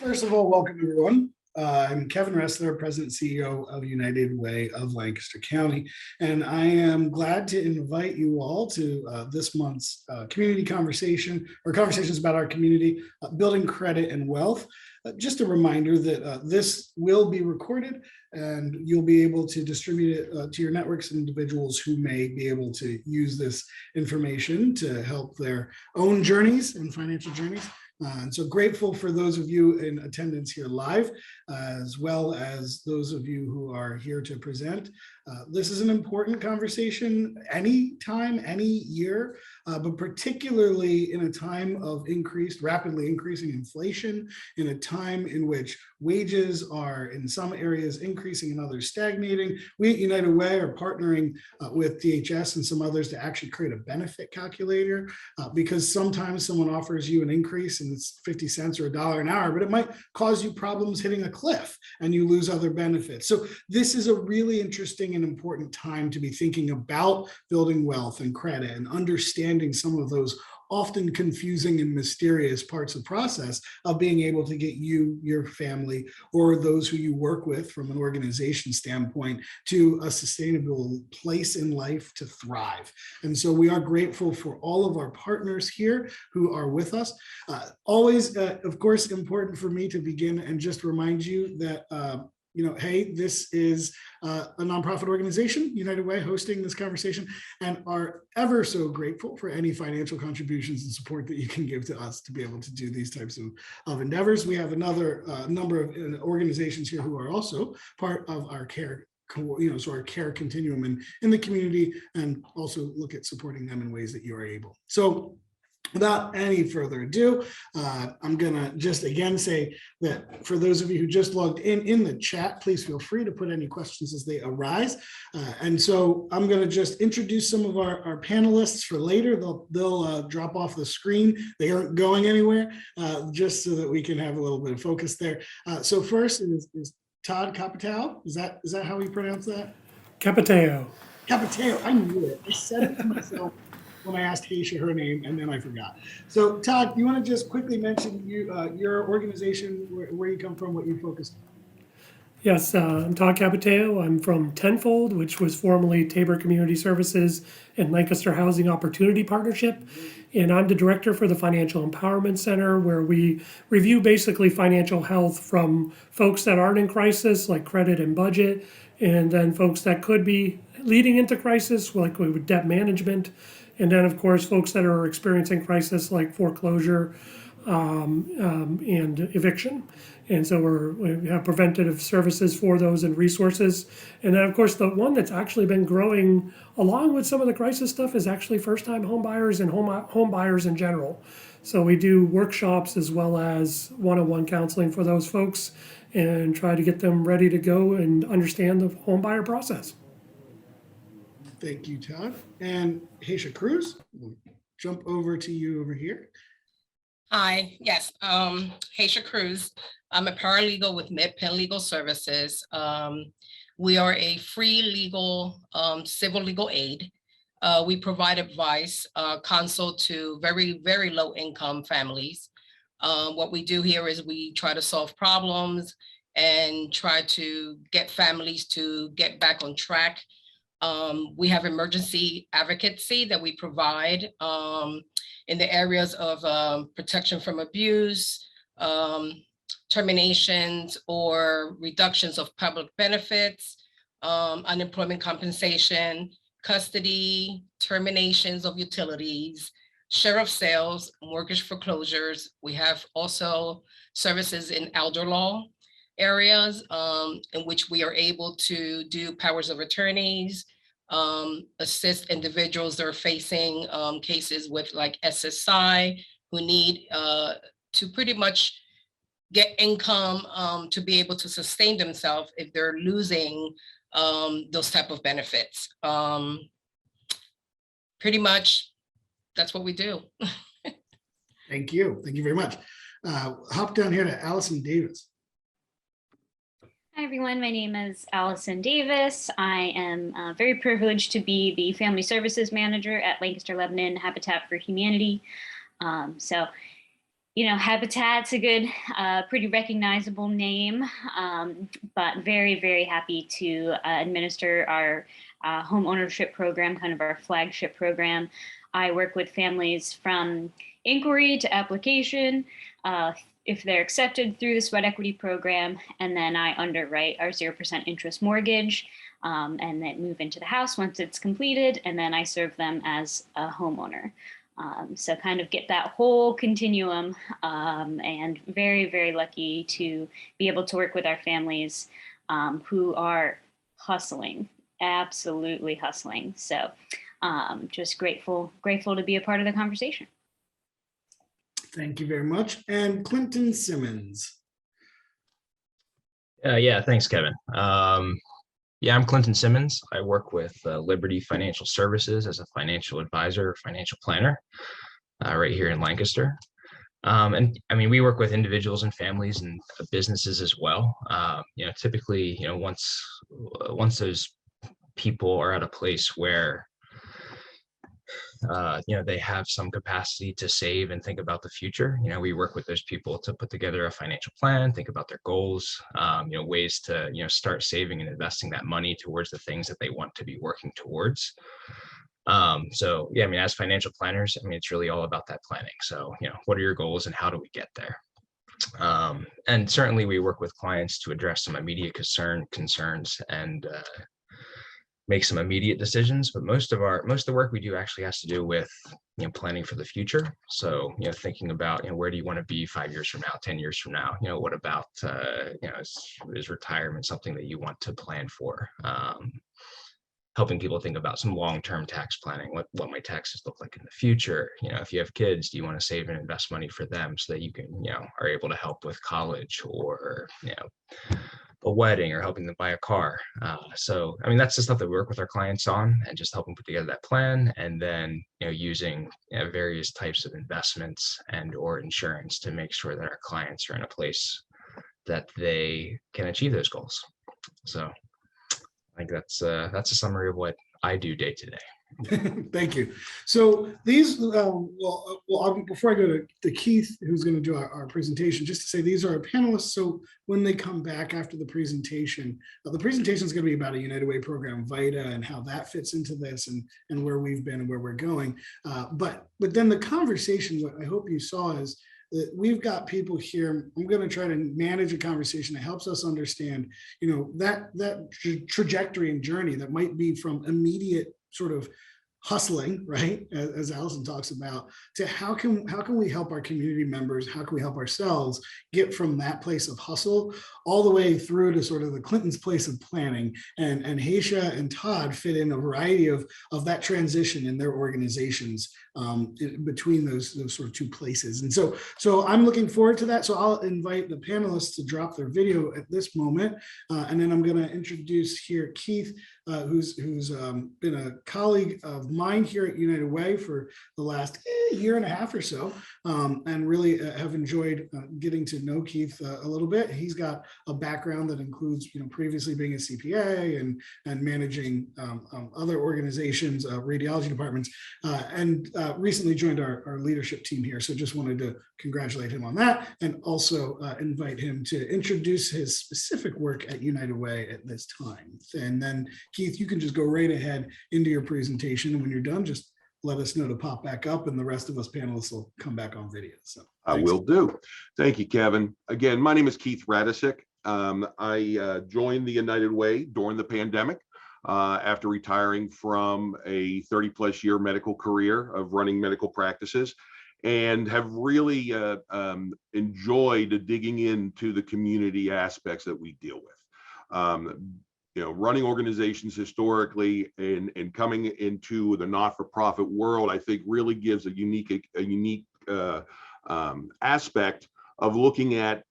First of all, welcome everyone. I'm Kevin Ressler, President and CEO of United Way of Lancaster County, and I am glad to invite you all to this month's community conversation or conversations about our community, building credit and wealth. Just a reminder that this will be recorded and you'll be able to distribute it to your networks and individuals who may be able to use this information to help their own journeys and financial journeys. And so grateful for those of you in attendance here live, as well as those of you who are here to present. This is an important conversation any time, any year, but particularly in a time of rapidly increasing inflation, in a time in which wages are in some areas increasing and others stagnating. We at United Way are partnering with DHS and some others to actually create a benefit calculator because sometimes someone offers you an increase and it's 50 cents or $1 an hour, but it might cause you problems hitting a cliff and you lose other benefits. So this is a really interesting and important time to be thinking about building wealth and credit and understanding some of those often confusing and mysterious parts of the process of being able to get you, your family, or those who you work with from an organization standpoint to a sustainable place in life to thrive. And so we are grateful for all of our partners here who are with us. Always, of course, important for me to begin and just remind you that hey, this is a nonprofit organization, United Way, hosting this conversation, and are ever so grateful for any financial contributions and support that you can give to us to be able to do these types of endeavors. We have another number of organizations here who are also part of our care, so our care continuum in the community, and also look at supporting them in ways that you are able. So without any further ado, I'm going to just again say that for those of you who just logged in the chat, please feel free to put any questions as they arise. And so I'm going to just introduce some of our panelists for later. They'll drop off the screen. They aren't going anywhere, just so that we can have a little bit of focus there. So first is Todd Capitao. Is that how we pronounce that? Capitao. Capitao. I knew it. I said it to myself when I asked Haysha her name, and then I forgot. So Todd, you want to just quickly mention your organization, where you come from, what you focus on? Yes, I'm Todd Capitao. I'm from Tenfold, which was formerly Tabor Community Services and Lancaster Housing Opportunity Partnership. And I'm the director for the Financial Empowerment Center, where we review basically financial health from folks that aren't in crisis, like credit and budget, and then folks that could be leading into crisis, like with debt management. And then, of course, folks that are experiencing crisis like foreclosure and eviction. And so we have preventative services for those and resources. And then, of course, the one that's actually been growing along with some of the crisis stuff is actually first-time home buyers and home buyers in general. So we do workshops as well as one-on-one counseling for those folks and try to get them ready to go and understand the home buyer process. Thank you, Todd. And Haysha Cruz, we'll jump over to you over here. Hi, yes, Haysha Cruz. I'm a paralegal with MidPenn Legal Services. We are a free legal, civil legal aid. We provide advice, counsel to very, very low income families. What we do here is we try to solve problems and try to get families to get back on track. We have emergency advocacy that we provide in the areas of protection from abuse, terminations or reductions of public benefits, unemployment compensation, custody, terminations of utilities, share of sales, mortgage foreclosures. We have also services in elder law areas in which we are able to do powers of attorneys, assist individuals that are facing cases with like SSI who need to pretty much get income to be able to sustain themselves if they're losing those type of benefits. Pretty much that's what we do. Thank you. Thank you very much. Hop down here to Alison Davis. Hi, everyone. My name is Alison Davis. I am very privileged to be the Family Services Manager at Lancaster, Lebanon Habitat for Humanity. Habitat's a good, pretty recognizable name, but very, very happy to administer our home ownership program, kind of our flagship program. I work with families from inquiry to application, if they're accepted through the sweat equity program, and then I underwrite our 0% interest mortgage, and then move into the house once it's completed, and then I serve them as a homeowner. So kind of get that whole continuum, and very, very lucky to be able to work with our families who are hustling, absolutely hustling. So just grateful to be a part of the conversation. Thank you very much. And Clinton Simmons. Yeah, thanks, Kevin. Yeah, I'm Clinton Simmons. I work with Liberty Financial Services as a financial advisor, financial planner, right here in Lancaster. And I mean, we work with individuals and families and businesses as well. Typically, once those people are at a place where they have some capacity to save and think about the future. We work with those people to put together a financial plan, think about their goals, ways to, start saving and investing that money towards the things that they want to be working towards. So yeah, I mean, as financial planners, I mean, it's really all about that planning. So, what are your goals and how do we get there? And certainly we work with clients to address some immediate concerns and make some immediate decisions, but most of the work we do actually has to do with planning for the future. So thinking about where do you want to be 5 years from now, 10 years from now? What about is retirement something that you want to plan for? Helping people think about some long-term tax planning. What might taxes look like in the future? If you have kids, do you want to save and invest money for them so that you can are able to help with college or a wedding or helping them buy a car. So, I mean, that's the stuff that we work with our clients on and just helping put together that plan, and then, using various types of investments and or insurance to make sure that our clients are in a place that they can achieve those goals. So I think that's a summary of what I do day to day. Thank you. So these, before I go to Keith, who's going to do our presentation, just to say these are our panelists. So when they come back after the presentation is going to be about a United Way program, Vita, and how that fits into this and where we've been and where we're going. But then the conversation, what I hope you saw is that we've got people here. I'm going to try to manage a conversation that helps us understand, that trajectory and journey that might be from immediate sort of hustling, right, as Alison talks about, to how can we help our community members, how can we help ourselves get from that place of hustle all the way through to sort of the Clinton's place of planning, and Haisha and Todd fit in a variety of that transition in their organizations between those sort of two places. And so I'm looking forward to that. So I'll invite the panelists to drop their video at this moment, and then I'm going to introduce here Keith, who's been a colleague of mine here at United Way for the last year and a half or so, and really have enjoyed getting to know Keith a little bit. He's got a background that includes, previously being a CPA and managing other organizations, radiology departments, and recently joined our leadership team here. So just wanted to congratulate him on that, and also invite him to introduce his specific work at United Way at this time. And then Keith, you can just go right ahead into your presentation, and when you're done, just let us know to pop back up, and the rest of us panelists will come back on video. So I will do. Thank you, Kevin. Again, my name is Keith Radasick. I joined the United Way during the pandemic after retiring from a 30+ year medical career of running medical practices, and have really enjoyed digging into the community aspects that we deal with. Running organizations historically and coming into the not-for-profit world, I think really gives a unique aspect of looking at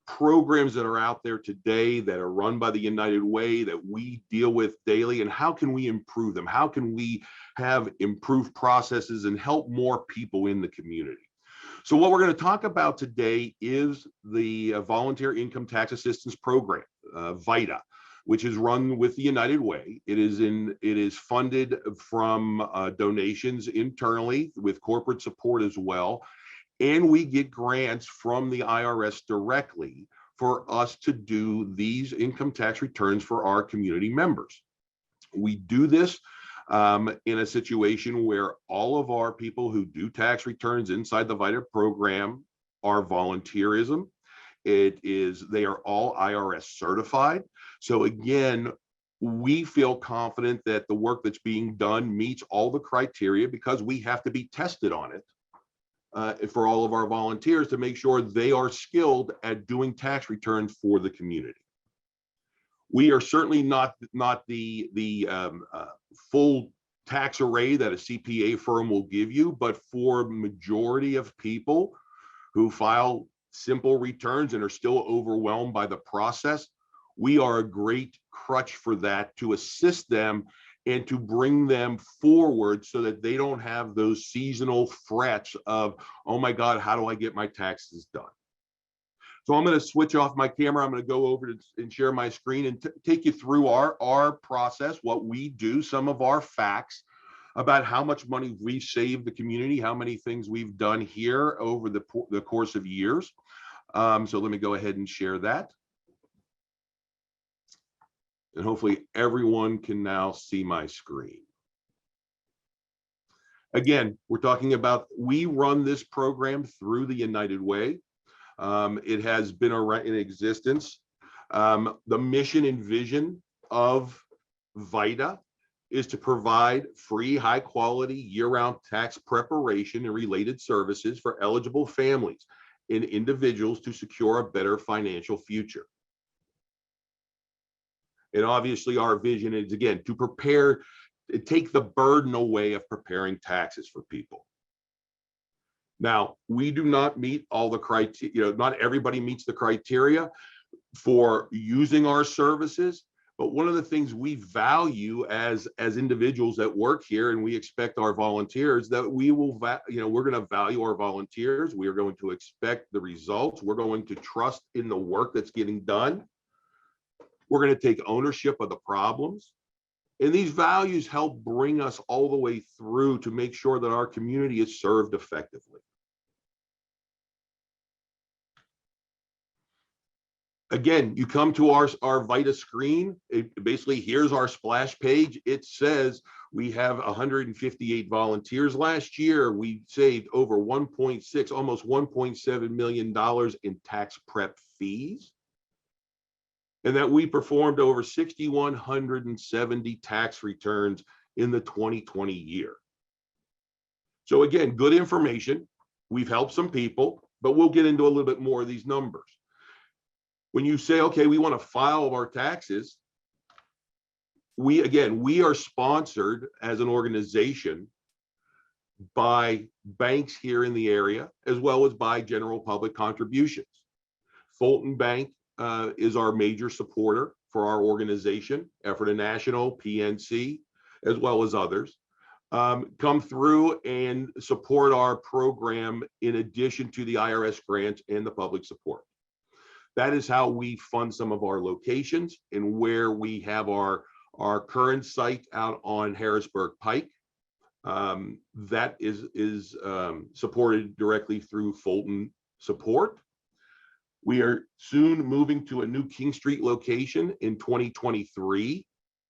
programs that are out there today that are run by the United Way that we deal with daily, and how can we improve them? How can we have improved processes and help more people in the community? So what we're going to talk about today is the Voluntary Income Tax Assistance Program, Vita, which is run with the United Way. It is funded from donations internally with corporate support as well. And we get grants from the IRS directly for us to do these income tax returns for our community members. We do this in a situation where all of our people who do tax returns inside the Vita program are volunteerism. They are all IRS certified. So again, we feel confident that the work that's being done meets all the criteria because we have to be tested on it for all of our volunteers to make sure they are skilled at doing tax returns for the community. We are certainly not the full tax array that a CPA firm will give you, but for majority of people who file simple returns and are still overwhelmed by the process, we are a great crutch for that to assist them and to bring them forward so that they don't have those seasonal frets of, oh my God, how do I get my taxes done? So I'm going to switch off my camera. I'm going to go over and share my screen and take you through our process, what we do, some of our facts about how much money we've saved the community, how many things we've done here over the course of years. So let me go ahead and share that. And hopefully everyone can now see my screen. Again, we're talking about, we run this program through the United Way. It has been in existence. The mission and vision of Vita is to provide free, high quality, year-round tax preparation and related services for eligible families and individuals to secure a better financial future. And obviously our vision is, again, to take the burden away of preparing taxes for people. Now, we do not meet all the criteria, not everybody meets the criteria for using our services, but one of the things we value as individuals that work here, and we expect our volunteers that we're going to value our volunteers. We are going to expect the results. We're going to trust in the work that's getting done. We're going to take ownership of the problems. And these values help bring us all the way through to make sure that our community is served effectively. Again, you come to our Vita screen. Basically, here's our splash page. It says we have 158 volunteers last year. We saved over 1.6, almost $1.7 million in tax prep fees. And that we performed over 6,170 tax returns in the 2020 year. So again, good information. We've helped some people, but we'll get into a little bit more of these numbers. When you say, okay, we want to file our taxes, we are sponsored as an organization by banks here in the area, as well as by general public contributions. Fulton Bank is our major supporter for our organization, Effort International, PNC, as well as others, come through and support our program in addition to the IRS grants and the public support. That is how we fund some of our locations and where we have our current site out on Harrisburg Pike. That is supported directly through Fulton support. We are soon moving to a new King Street location in 2023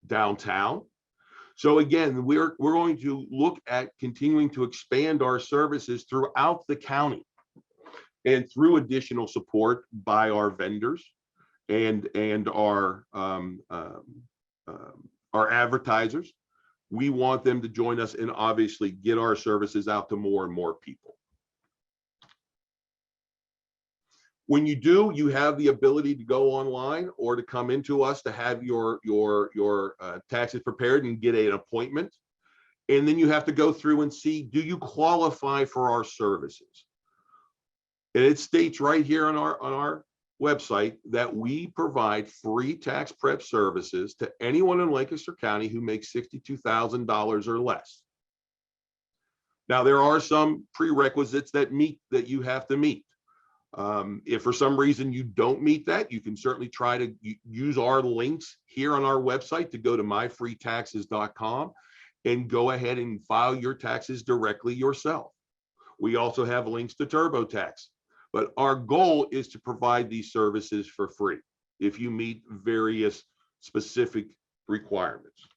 downtown. So again, we're going to look at continuing to expand our services throughout the county and through additional support by our vendors and our advertisers. We want them to join us and obviously get our services out to more and more people. When you do, you have the ability to go online or to come into us to have your taxes prepared and get an appointment. And then you have to go through and see, do you qualify for our services? And it states right here on our website that we provide free tax prep services to anyone in Lancaster County who makes $62,000 or less. Now, there are some prerequisites that you have to meet. If for some reason you don't meet that, you can certainly try to use our links here on our website to go to myfreetaxes.com and go ahead and file your taxes directly yourself. We also have links to TurboTax. But our goal is to provide these services for free if you meet various specific requirements.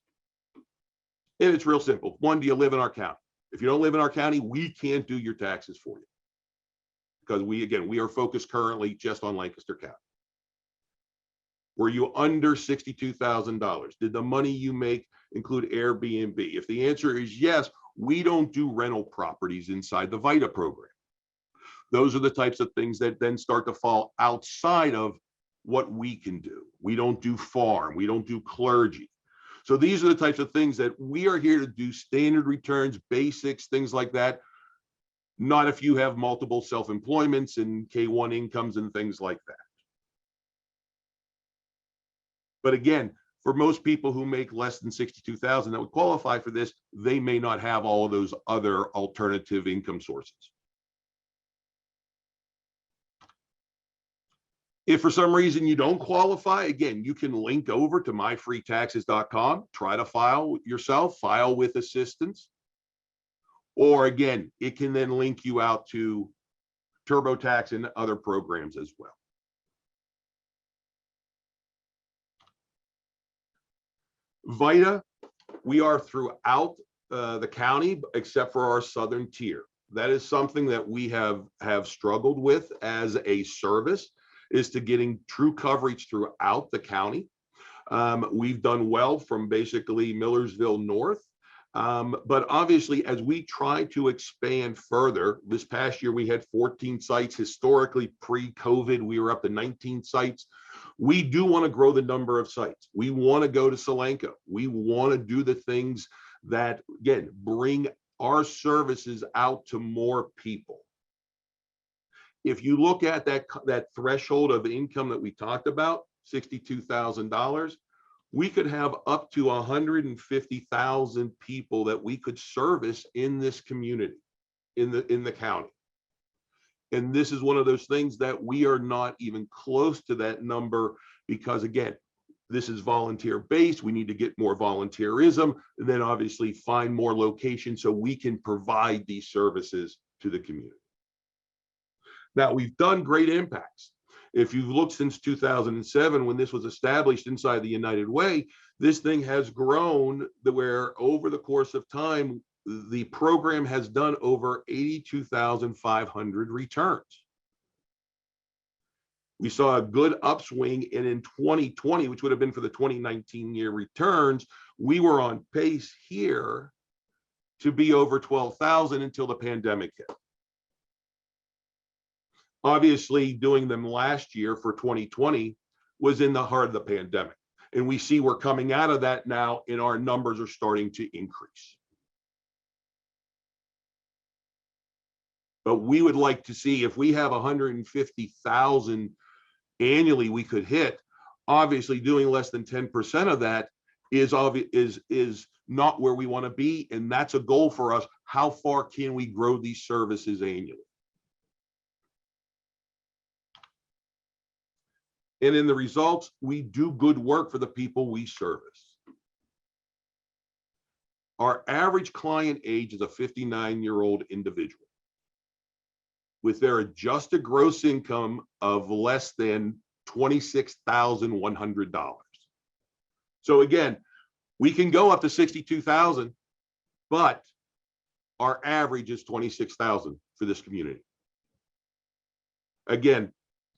And it's real simple. One, do you live in our county? If you don't live in our county, we can't do your taxes for you. Because we are focused currently just on Lancaster County. Were you under $62,000? Did the money you make include Airbnb? If the answer is yes, we don't do rental properties inside the Vita program. Those are the types of things that then start to fall outside of what we can do. We don't do farm, we don't do clergy. So these are the types of things that we are here to do: standard returns, basics, things like that. Not if you have multiple self-employments and K-1 incomes and things like that. But again, for most people who make less than 62,000 that would qualify for this, they may not have all of those other alternative income sources. If for some reason you don't qualify, again, you can link over to myfreetaxes.com, try to file yourself, file with assistance. Or again, it can then link you out to TurboTax and other programs as well. Vita, we are throughout the county except for our southern tier. That is something that we have struggled with as a service, is to getting true coverage throughout the county. We've done well from basically Millersville north. But obviously, as we try to expand further, this past year we had 14 sites. Historically, pre-COVID, we were up to 19 sites. We do want to grow the number of sites. We want to go to Solanco. We want to do the things that, again, bring our services out to more people. If you look at that threshold of income that we talked about, $62,000, we could have up to 150,000 people that we could service in this community, in the county. And this is one of those things that we are not even close to that number, because again, this is volunteer based. We need to get more volunteerism, and then obviously find more locations so we can provide these services to the community. Now, we've done great impacts. If you've looked since 2007, when this was established inside the United Way, this thing has grown to where over the course of time, the program has done over 82,500 returns. We saw a good upswing, and in 2020, which would have been for the 2019 year returns, we were on pace here to be over 12,000 until the pandemic hit. Obviously, doing them last year for 2020 was in the heart of the pandemic. And we see we're coming out of that now, and our numbers are starting to increase. But we would like to see, if we have 150,000 annually we could hit, obviously doing less than 10% of that is not where we want to be. And that's a goal for us. How far can we grow these services annually? And in the results, we do good work for the people we service. Our average client age is a 59-year-old individual with their adjusted gross income of less than $26,100. So again, we can go up to 62,000, but our average is 26,000 for this community. Again,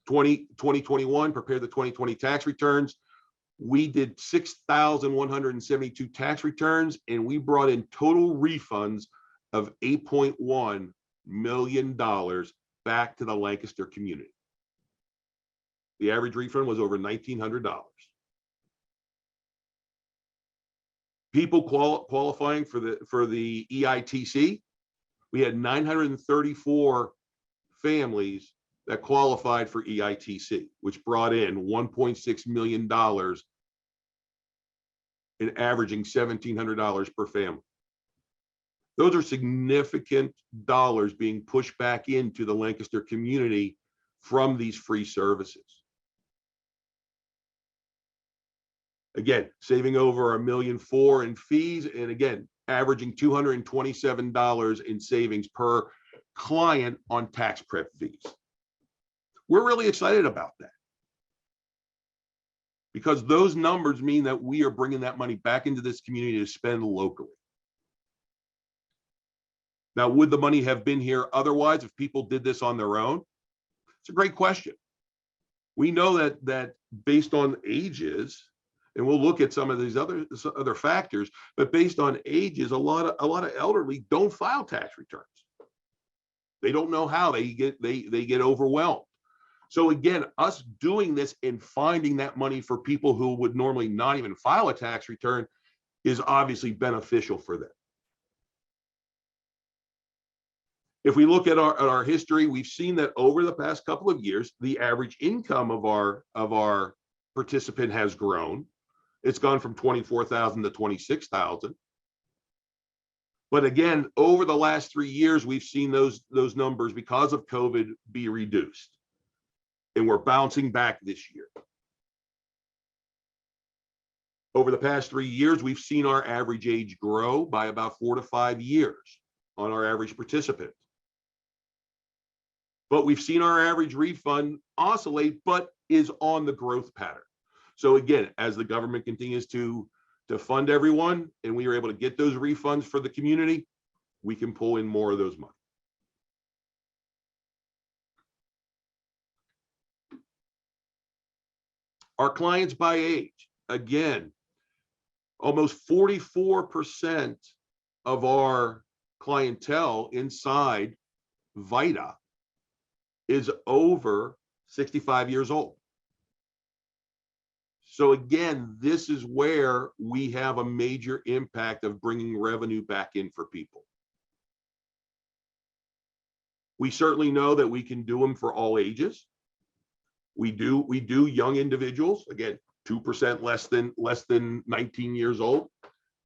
2021, prepare the 2020 tax returns. We did 6,172 tax returns, and we brought in total refunds of $8.1 million back to the Lancaster community. The average refund was over $1,900. People qualifying for the EITC, we had 934 families that qualified for EITC, which brought in $1.6 million and averaging $1,700 per family. Those are significant dollars being pushed back into the Lancaster community from these free services. Again, saving over $1.4 million in fees, and again, averaging $227 in savings per client on tax prep fees. We're really excited about that, because those numbers mean that we are bringing that money back into this community to spend locally. Now, would the money have been here otherwise if people did this on their own? It's a great question. We know that based on ages, and we'll look at some of these other factors, but based on ages, a lot of elderly don't file tax returns. They don't know how. They get overwhelmed. So again, us doing this and finding that money for people who would normally not even file a tax return is obviously beneficial for them. If we look at our history, we've seen that over the past couple of years, the average income of our participant has grown. It's gone from 24,000 to 26,000. But again, over the last 3 years, we've seen those numbers, because of COVID, be reduced. And we're bouncing back this year. Over the past 3 years, we've seen our average age grow by about 4 to 5 years on our average participant. But we've seen our average refund oscillate, but is on the growth pattern. So again, as the government continues to fund everyone and we are able to get those refunds for the community, we can pull in more of those money. Our clients by age, again, almost 44% of our clientele inside Vita is over 65 years old. So again, this is where we have a major impact of bringing revenue back in for people. We certainly know that we can do them for all ages. We do young individuals, again, 2% less than 19 years old.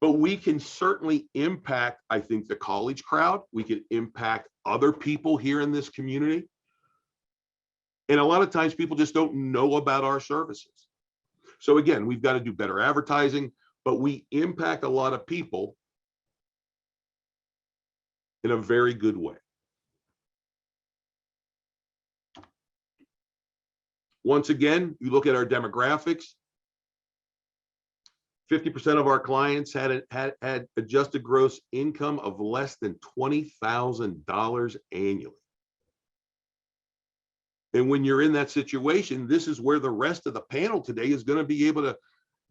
But we can certainly impact, I think, the college crowd. We can impact other people here in this community. And a lot of times people just don't know about our services. So again, we've got to do better advertising, but we impact a lot of people in a very good way. Once again, you look at our demographics, 50% of our clients had adjusted gross income of less than $20,000 annually. And when you're in that situation, this is where the rest of the panel today is going to be able to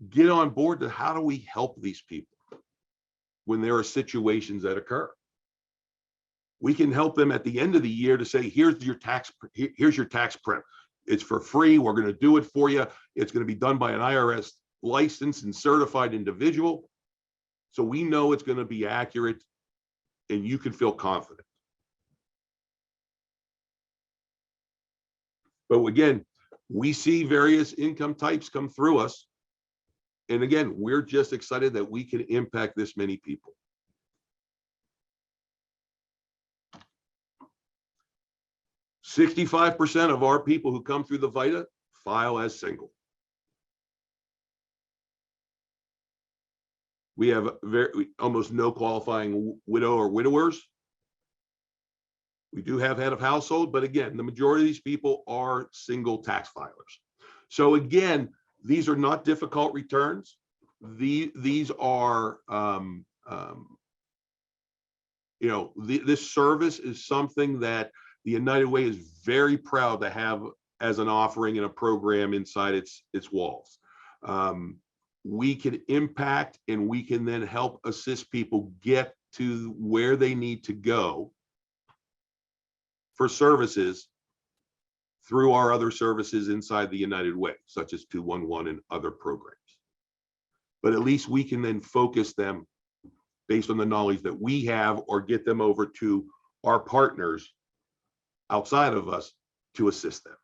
get on board to how do we help these people when there are situations that occur. We can help them at the end of the year to say, here's your tax prep. It's for free. We're going to do it for you. It's going to be done by an IRS licensed and certified individual. So we know it's going to be accurate and you can feel confident. But again, we see various income types come through us. And again, we're just excited that we can impact this many people. "65% of our people who come through the Vita file as single. We have almost no qualifying widow or widowers. We do have head of household, but again, the majority of these people are single tax filers. So again, these are not difficult returns. These are, this service is something that the United Way is very proud to have as an offering and a program inside its walls. We can impact and we can then help assist people get to where they need to go for services through our other services inside the United Way, such as 211 and other programs. But at least we can then focus them based on the knowledge that we have or get them over to our partners outside of us to assist them.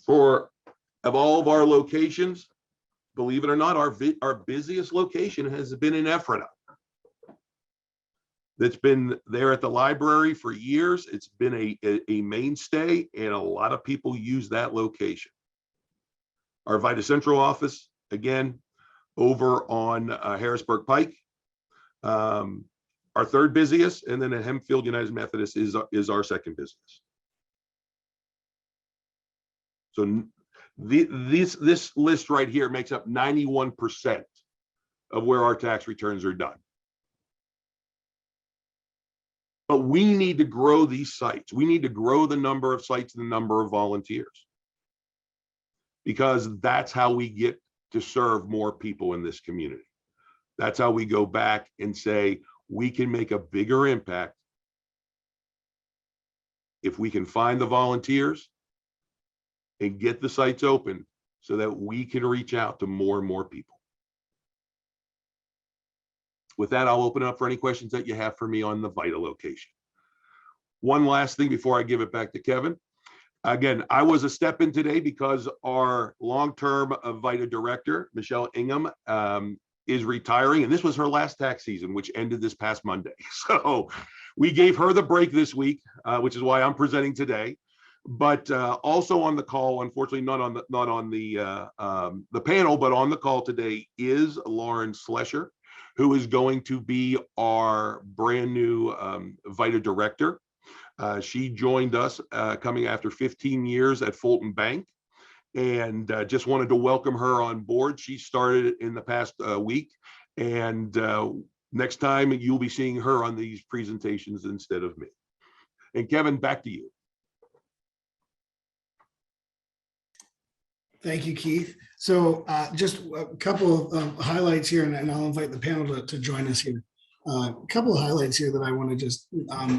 Of all of our locations, believe it or not, our busiest location has been in Ephrata. That's been there at the library for years. It's been a mainstay, and a lot of people use that location. Our Vita Central office, again, over on Harrisburg Pike. our third busiest, and then Hempfield United Methodist is our second busiest. So this list right here makes up 91% of where our tax returns are done. But we need to grow these sites. We need to grow the number of sites and the number of volunteers, because that's how we get to serve more people in this community. That's how we go back and say, we can make a bigger impact if we can find the volunteers and get the sites open so that we can reach out to more and more people. With that, I'll open it up for any questions that you have for me on the Vita location. One last thing before I give it back to Kevin. Again, I was a step in today because our long-term Vita director, Michelle Ingham, is retiring, and this was her last tax season, which ended this past Monday. So we gave her the break this week, which is why I'm presenting today. But also on the call, unfortunately, not on the panel, but on the call today is Lauren Slescher, who is going to be our brand new Vita director. She joined us coming after 15 years at Fulton Bank, and just wanted to welcome her on board. She started in the past week, and next time you'll be seeing her on these presentations instead of me. And Kevin, back to you. Thank you, Keith. So just a couple of highlights here, and I'll invite the panel to join us here. A couple of highlights here that I want to just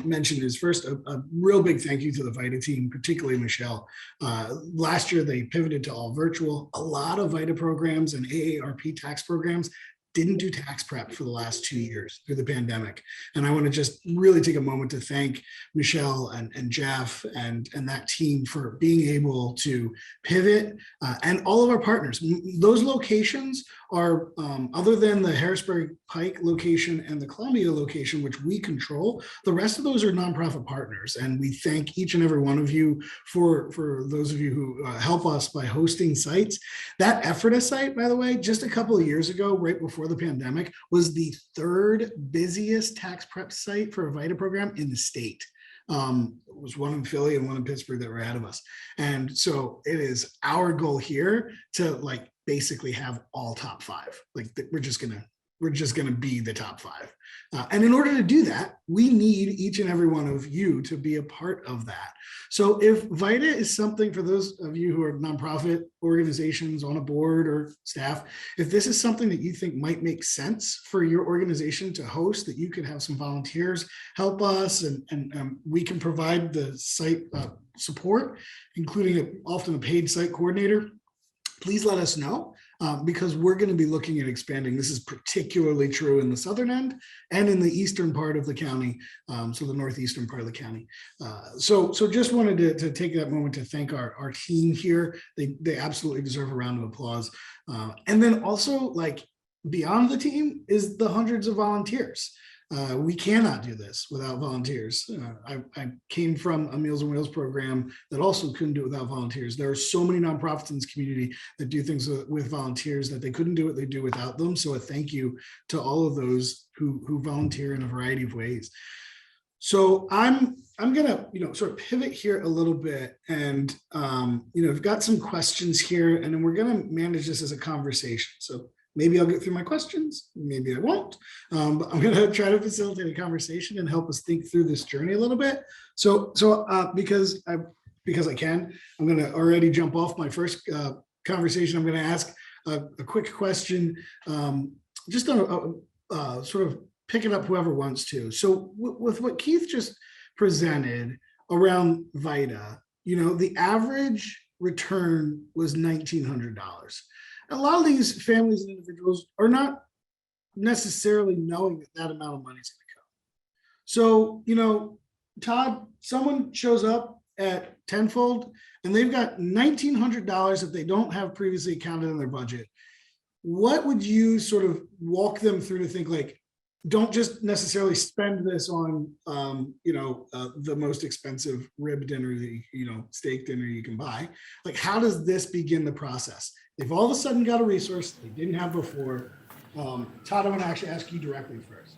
mention is first, a real big thank you to the Vita team, particularly Michelle. Last year, they pivoted to all virtual. A lot of Vita programs and AARP tax programs didn't do tax prep for the last 2 years through the pandemic. And I want to just really take a moment to thank Michelle and Jeff and that team for being able to pivot, and all of our partners. Those locations are, other than the Harrisburg Pike location and the Columbia location, which we control, the rest of those are nonprofit partners. And we thank each and every one of you for those of you who help us by hosting sites. That Ephrata site, by the way, just a couple of years ago, right before the pandemic, was the third busiest tax prep site for a Vita program in the state. It was one in Philly and one in Pittsburgh that were ahead of us. And so it is our goal here to basically have all top five. We're just gonna be the top five. And in order to do that, we need each and every one of you to be a part of that. So if Vita is something, for those of you who are nonprofit organizations on a board or staff, if this is something that you think might make sense for your organization to host, that you could have some volunteers help us, and we can provide the site support, including often a paid site coordinator, please let us know, because we're going to be looking at expanding. This is particularly true in the southern end and in the eastern part of the county, so the northeastern part of the county. So just wanted to take that moment to thank our team here. They absolutely deserve a round of applause. And then also, beyond the team is the hundreds of volunteers. We cannot do this without volunteers. I came from a Meals on Wheels program that also couldn't do it without volunteers. There are so many nonprofits in this community that do things with volunteers that they couldn't do what they do without them. So a thank you to all of those who volunteer in a variety of ways. So I'm gonna sort of pivot here a little bit, and I've got some questions here, and then we're gonna manage this as a conversation. So maybe I'll get through my questions, maybe I won't, but I'm going to try to facilitate a conversation and help us think through this journey a little bit. So because I can, I'm going to already jump off my first conversation. I'm going to ask a quick question, just sort of pick it up whoever wants to. So with what Keith just presented around Vita, the average return was $1,900. A lot of these families and individuals are not necessarily knowing that amount of money is going to come. So, Todd, someone shows up at Tenfold and they've got $1,900 that they don't have previously accounted in their budget. What would you sort of walk them through to think, don't just necessarily spend this on, the most expensive rib dinner, steak dinner you can buy. How does this begin the process? They've all of a sudden got a resource they didn't have before. Todd, I want to actually ask you directly first.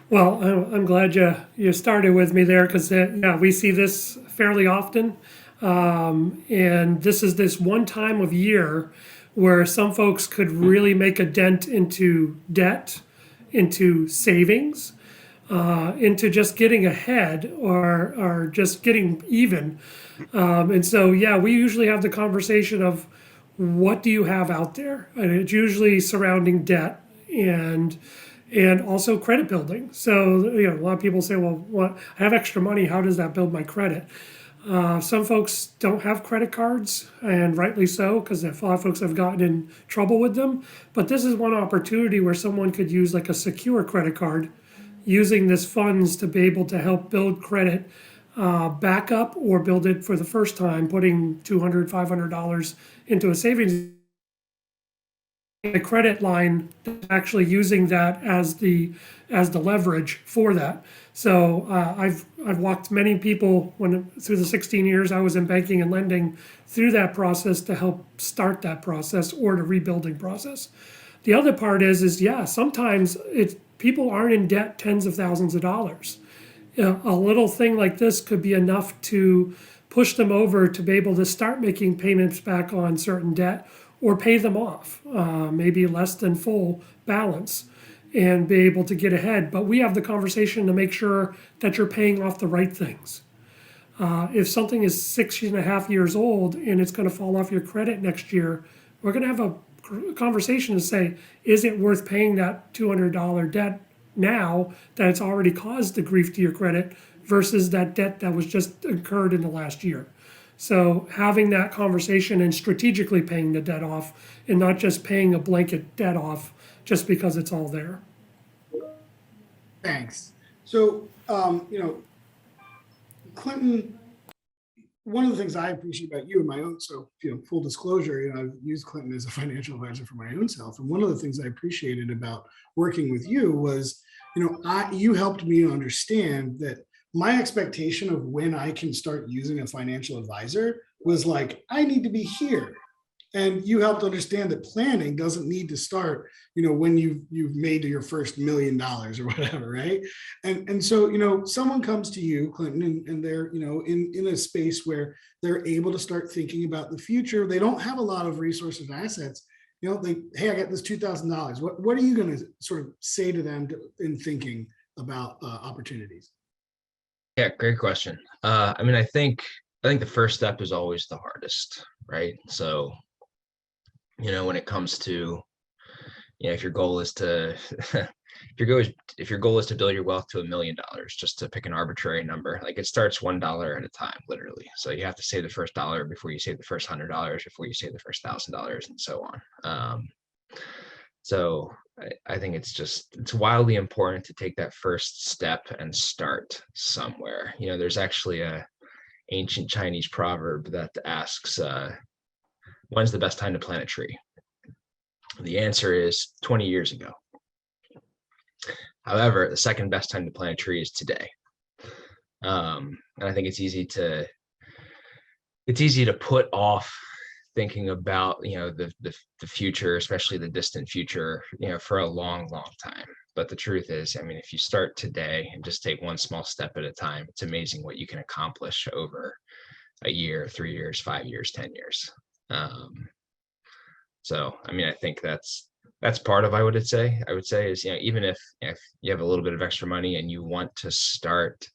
Well, I'm glad you started with me there because yeah, we see this fairly often, and this is this one time of year where some folks could really make a dent into debt, into savings, into just getting ahead or just getting even. And so, yeah, we usually have the conversation of what do you have out there, and it's usually surrounding debt and also credit building. So, a lot of people say, well, what, I have extra money. How does that build my credit? Some folks don't have credit cards, and rightly so, because a lot of folks have gotten in trouble with them. But this is one opportunity where someone could use like a secure credit card, using this funds to be able to help build credit back up or build it for the first time, putting $200, $500 into a savings a credit line, actually using that as the leverage for that. So I've walked many people through the 16 years I was in banking and lending through that process to help start that process or the rebuilding process. The other part is yeah, sometimes people aren't in debt tens of thousands of dollars. A little thing like this could be enough to push them over to be able to start making payments back on certain debt or pay them off, maybe less than full balance, and be able to get ahead. But we have the conversation to make sure that you're paying off the right things. If something is 6.5 years old and it's going to fall off your credit next year, we're going to have a conversation to say, is it worth paying that $200 debt now that it's already caused the grief to your credit versus that debt that was just incurred in the last year? So having that conversation and strategically paying the debt off and not just paying a blanket debt off just because it's all there. Thanks. So, Clinton, one of the things I appreciate about you and my own, so, full disclosure, I've used Clinton as a financial advisor for my own self. And one of the things I appreciated about working with you was, you helped me understand that my expectation of when I can start using a financial advisor was like, I need to be here. And you helped understand that planning doesn't need to start, when you've made your first $1 million or whatever, right? And so, someone comes to you, Clinton, and they're, in a space where they're able to start thinking about the future. They don't have a lot of resources, assets. Hey, I got this $2,000. What are you going to sort of say to them in thinking about opportunities? Yeah, great question. I think the first step is always the hardest, right? So, when it comes to, if your goal is to, if your goal is to build your wealth to $1 million, just to pick an arbitrary number, like it starts $1 at a time, literally. So you have to save the first dollar before you save the first $100, before you save the first $1,000, and so on. So I think it's wildly important to take that first step and start somewhere. There's actually a ancient Chinese proverb that asks, when's the best time to plant a tree? The answer is 20 years ago. However, the second best time to plant a tree is today. And I think it's easy to put off thinking about, the future, especially the distant future, for a long, long time. But the truth is, if you start today and just take one small step at a time, it's amazing what you can accomplish over a year, 3 years, 5 years, 10 years. So, I think that's part of, I would say is, even if you have a little bit of extra money and you want to start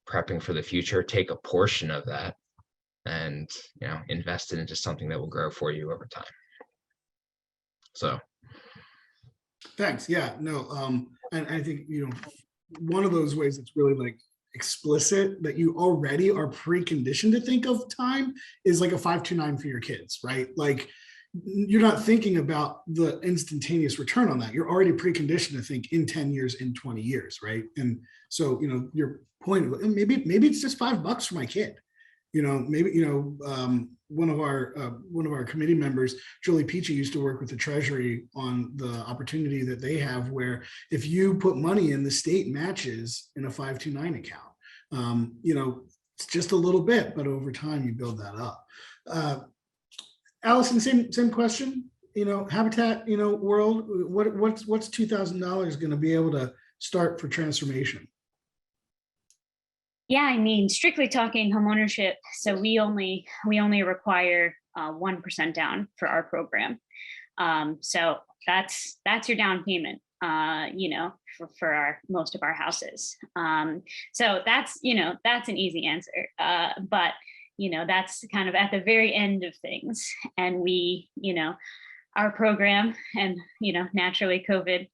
prepping for the future, take a portion of that and, invest it into something that will grow for you over time. So. Thanks. Yeah, no. And I think, one of those ways that's really like explicit that you already are preconditioned to think of time is like a 529 for your kids, right? Like you're not thinking about the instantaneous return on that. You're already preconditioned to think in 10 years, in 20 years, right? And so, your point, maybe it's just $5 for my kid. Maybe, one of our committee members, Julie Peachy, used to work with the Treasury on the opportunity that they have where if you put money in, the state matches in a 529 account. It's just a little bit, but over time you build that up. Alison, same question. Habitat, world. What's $2,000 going to be able to start for transformation? Yeah, I mean, strictly talking homeownership, so we only require 1% down for our program. So that's your down payment, for our most of our houses. So that's an easy answer. But that's kind of at the very end of things. And we, our program, and naturally COVID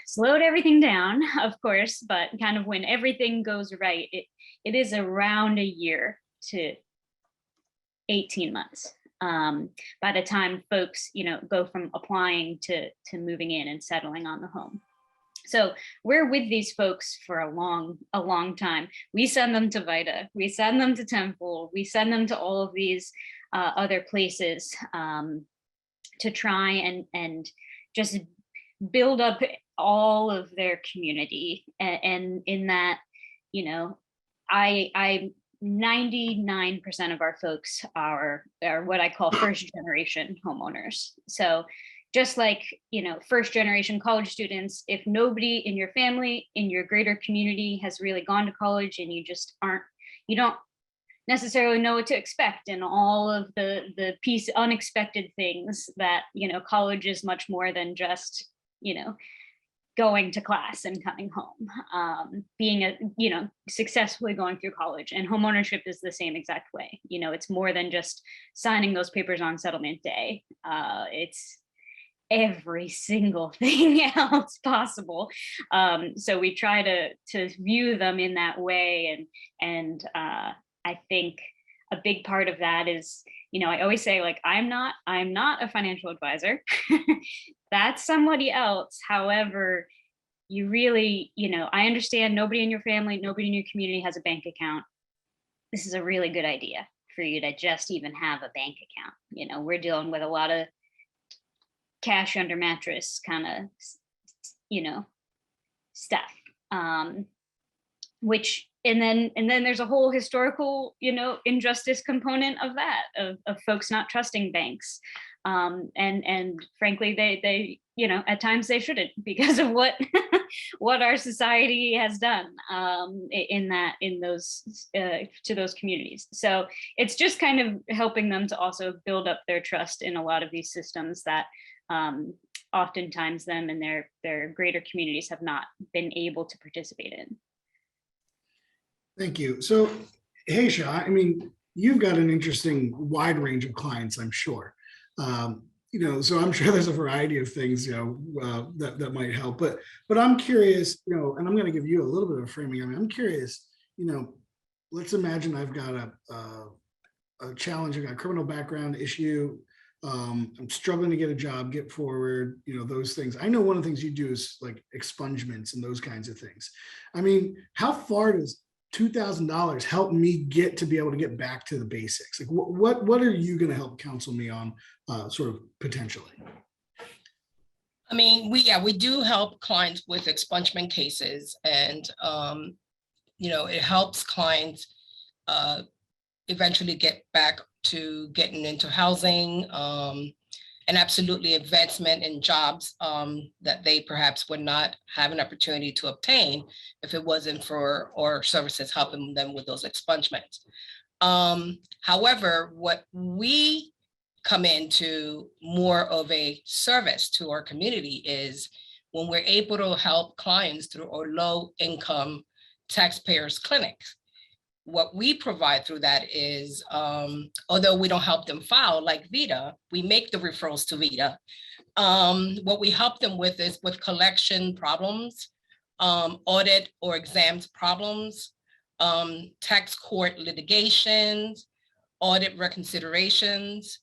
slowed everything down, of course, but kind of when everything goes right, it is around a year to 18 months. By the time folks, go from applying to moving in and settling on the home. So we're with these folks for a long time. We send them to Vita, we send them to Tenfold, we send them to all of these other places to try and just build up all of their community. And in that, 99% of our folks are what I call first generation homeowners. So just like, first generation college students, if nobody in your family, in your greater community has really gone to college, and you don't necessarily know what to expect, and all of the unexpected things that, college is much more than just, going to class and coming home, successfully going through college. And homeownership is the same exact way. It's more than just signing those papers on settlement day. It's every single thing else possible. So we try to view them in that way. And I think a big part of that is, I always say, like, I'm not a financial advisor. That's somebody else. However, you really, I understand nobody in your family, nobody in your community has a bank account. This is a really good idea for you to just even have a bank account. We're dealing with a lot of cash under mattress kind of, stuff. Which, and then there's a whole historical, injustice component of that, of folks not trusting banks. And frankly, they at times they shouldn't, because of what what our society has done in those to those communities. So it's just kind of helping them to also build up their trust in a lot of these systems that oftentimes them and their greater communities have not been able to participate in. Thank you. So, Haysha, I mean, you've got an interesting wide range of clients, I'm sure. So I'm sure there's a variety of things, that might help. But I'm curious, and I'm going to give you a little bit of framing. I mean, I'm curious, let's imagine I've got a challenge, I've got a criminal background issue. I'm struggling to get a job, get forward, those things. I know one of the things you do is like expungements and those kinds of things. I mean, how far does $2,000 help me get to be able to get back to the basics? Like, what are you going to help counsel me on, sort of potentially? I mean, we do help clients with expungement cases, and it helps clients eventually get back to getting into housing, and absolutely advancement in jobs that they perhaps would not have an opportunity to obtain if it wasn't for our services helping them with those expungements. However, what we come into more of a service to our community is when we're able to help clients through our low income taxpayers clinics. What we provide through that is, although we don't help them file like Vita, we make the referrals to Vita. What we help them with is with collection problems, audit or exams problems, tax court litigations, audit reconsiderations,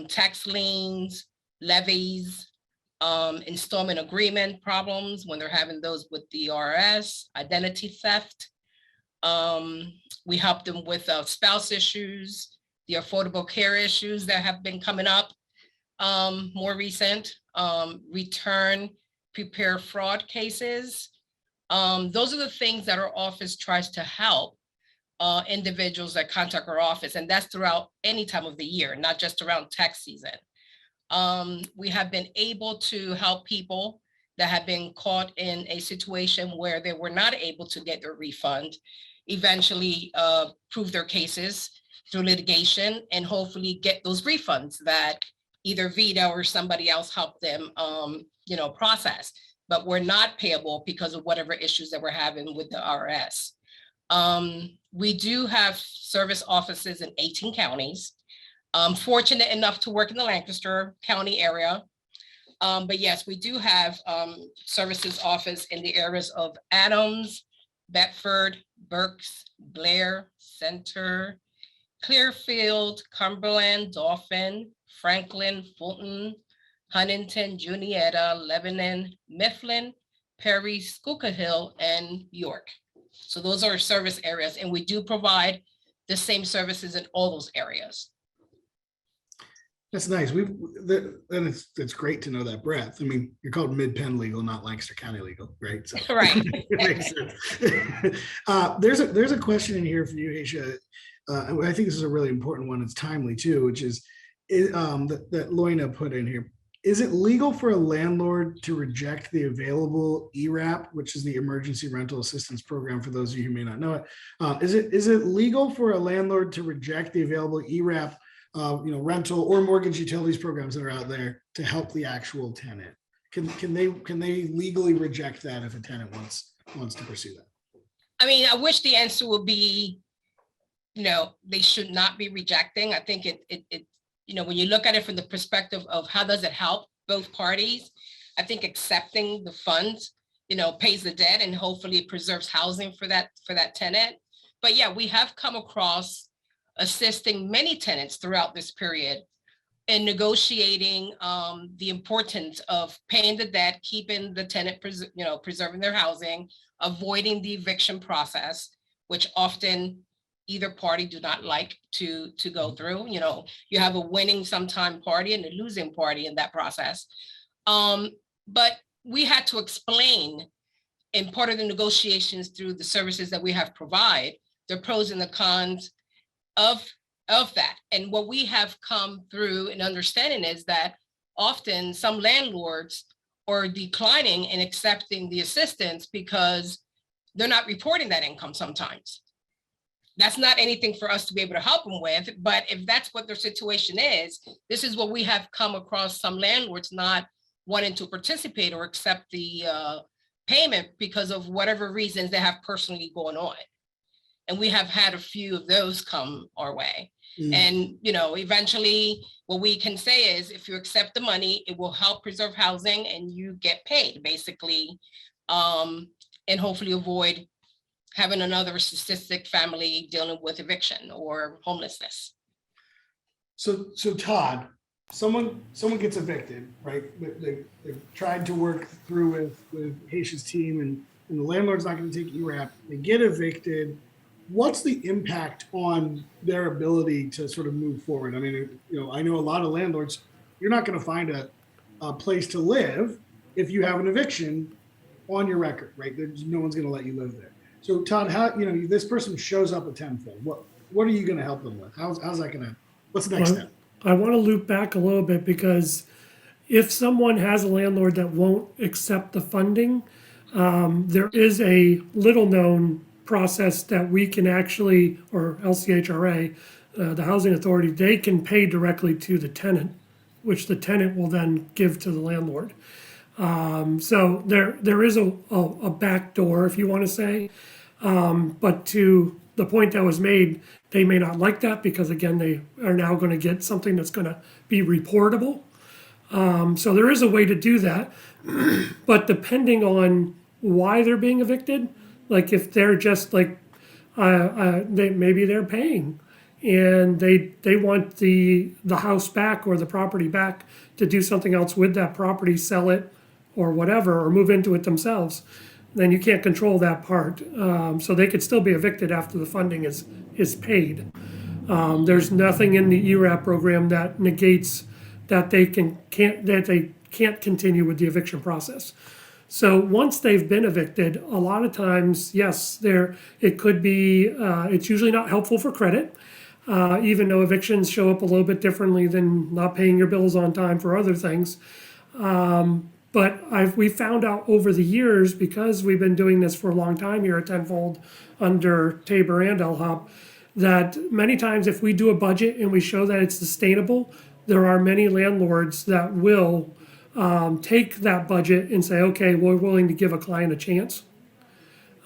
tax liens, levies, installment agreement problems when they're having those with the IRS, identity theft. We help them with spouse issues, the affordable care issues that have been coming up, more recent, return, prepare fraud cases. Those are the things that our office tries to help individuals that contact our office, and that's throughout any time of the year, not just around tax season. We have been able to help people that have been caught in a situation where they were not able to get their refund eventually prove their cases through litigation and hopefully get those refunds that either Vita or somebody else helped them, process, but were not payable because of whatever issues that we're having with the IRS. We do have service offices in 18 counties. I'm fortunate enough to work in the Lancaster County area. But yes, we do have services office in the areas of Adams, Bedford, Berks, Blair, Center, Clearfield, Cumberland, Dauphin, Franklin, Fulton, Huntington, Juniata, Lebanon, Mifflin, Perry, Schuylkill Hill, and York. So those are service areas, and we do provide the same services in all those areas. That's nice. It's great to know that breadth. I mean, you're called Mid-Penn legal, not Lancaster County legal, right? So Right. it makes sense. There's a question in here for you, Aisha. I think this is a really important one. It's timely too, which is that Loina put in here. Is it legal for a landlord to reject the available ERAP, which is the Emergency Rental Assistance Program, for those of you who may not know it? Is it legal for a landlord to reject the available ERAP, rental or mortgage utilities programs that are out there to help the actual tenant? Can they legally reject that if a tenant wants to pursue that? I mean, I wish the answer would be, they should not be rejecting. I think it when you look at it from the perspective of how does it help both parties, I think accepting the funds, pays the debt and hopefully preserves housing for that tenant. But yeah, we have come across assisting many tenants throughout this period in negotiating the importance of paying the debt, keeping the tenant, preserving their housing, avoiding the eviction process, which often either party do not like to go through. You have a winning sometime party and a losing party in that process. But we had to explain in part of the negotiations through the services that we have provide, the pros and the cons of that. And what we have come through and understanding is that often some landlords are declining and accepting the assistance because they're not reporting that income sometimes. That's not anything for us to be able to help them with, but if that's what their situation is, this is what we have come across some landlords not wanting to participate or accept the payment because of whatever reasons they have personally going on. And we have had a few of those come our way. And, eventually what we can say is if you accept the money, it will help preserve housing and you get paid basically, and hopefully avoid having another statistic family dealing with eviction or homelessness. So Todd, someone gets evicted, right? They've tried to work through with Haitia's team and the landlord's not going to take ERAP. They get evicted. What's the impact on their ability to sort of move forward? I mean, I know a lot of landlords, you're not going to find a place to live if you have an eviction on your record, right? There's no one's going to let you live there. So Todd, how, this person shows up at tenfold. What are you going to help them with? How's that going to, what's the next step? I want to loop back a little bit because if someone has a landlord that won't accept the funding, there is a little known process that we can actually, or LCHRA, the housing authority, they can pay directly to the tenant, which the tenant will then give to the landlord. So there is a back door, if you want to say, but to the point that was made, they may not like that because again, they are now going to get something that's going to be reportable. So there is a way to do that, but depending on why they're being evicted, like if they're just like, maybe they're paying and they want the house back or the property back to do something else with that property, sell it or whatever, or move into it themselves, then you can't control that part. So they could still be evicted after the funding is paid. There's nothing in the ERAP program that negates that they can't continue with the eviction process. So once they've been evicted, a lot of times, yes, it could be, it's usually not helpful for credit, even though evictions show up a little bit differently than not paying your bills on time for other things. But we found out over the years, because we've been doing this for a long time here at Tenfold under Tabor and LHOP, that many times if we do a budget and we show that it's sustainable, there are many landlords that will take that budget and say, okay, we're willing to give a client a chance.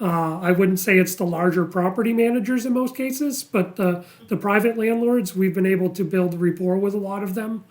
I wouldn't say it's the larger property managers in most cases, but the private landlords, we've been able to build rapport with a lot of them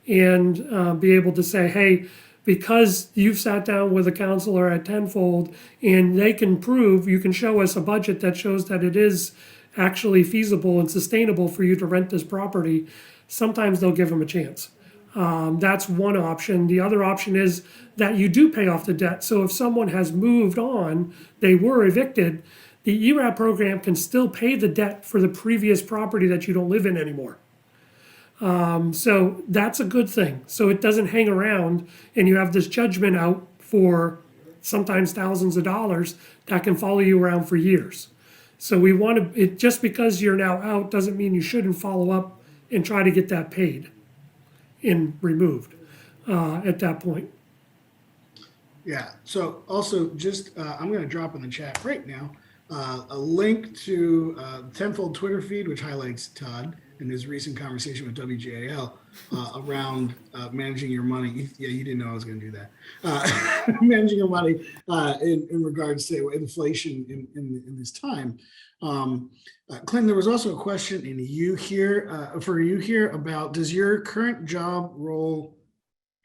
and be able to say, hey, because you've sat down with a counselor at Tenfold and they can prove, you can show us a budget that shows that it is actually feasible and sustainable for you to rent this property, sometimes they'll give them a chance. That's one option. The other option is that you do pay off the debt. So if someone has moved on, they were evicted, the ERAP program can still pay the debt for the previous property that you don't live in anymore. So that's a good thing. So it doesn't hang around and you have this judgment out for sometimes thousands of dollars that can follow you around for years. So we want to, just because you're now out doesn't mean you shouldn't follow up and try to get that paid and removed at that point. Yeah, so also just, I'm gonna drop in the chat right now, a link to Tenfold Twitter feed, which highlights Todd and his recent conversation with WGAL around managing your money. Yeah, you didn't know I was gonna do that. Managing your money in regards to inflation in this time. Clinton, there was also a question for you here about, does your current job role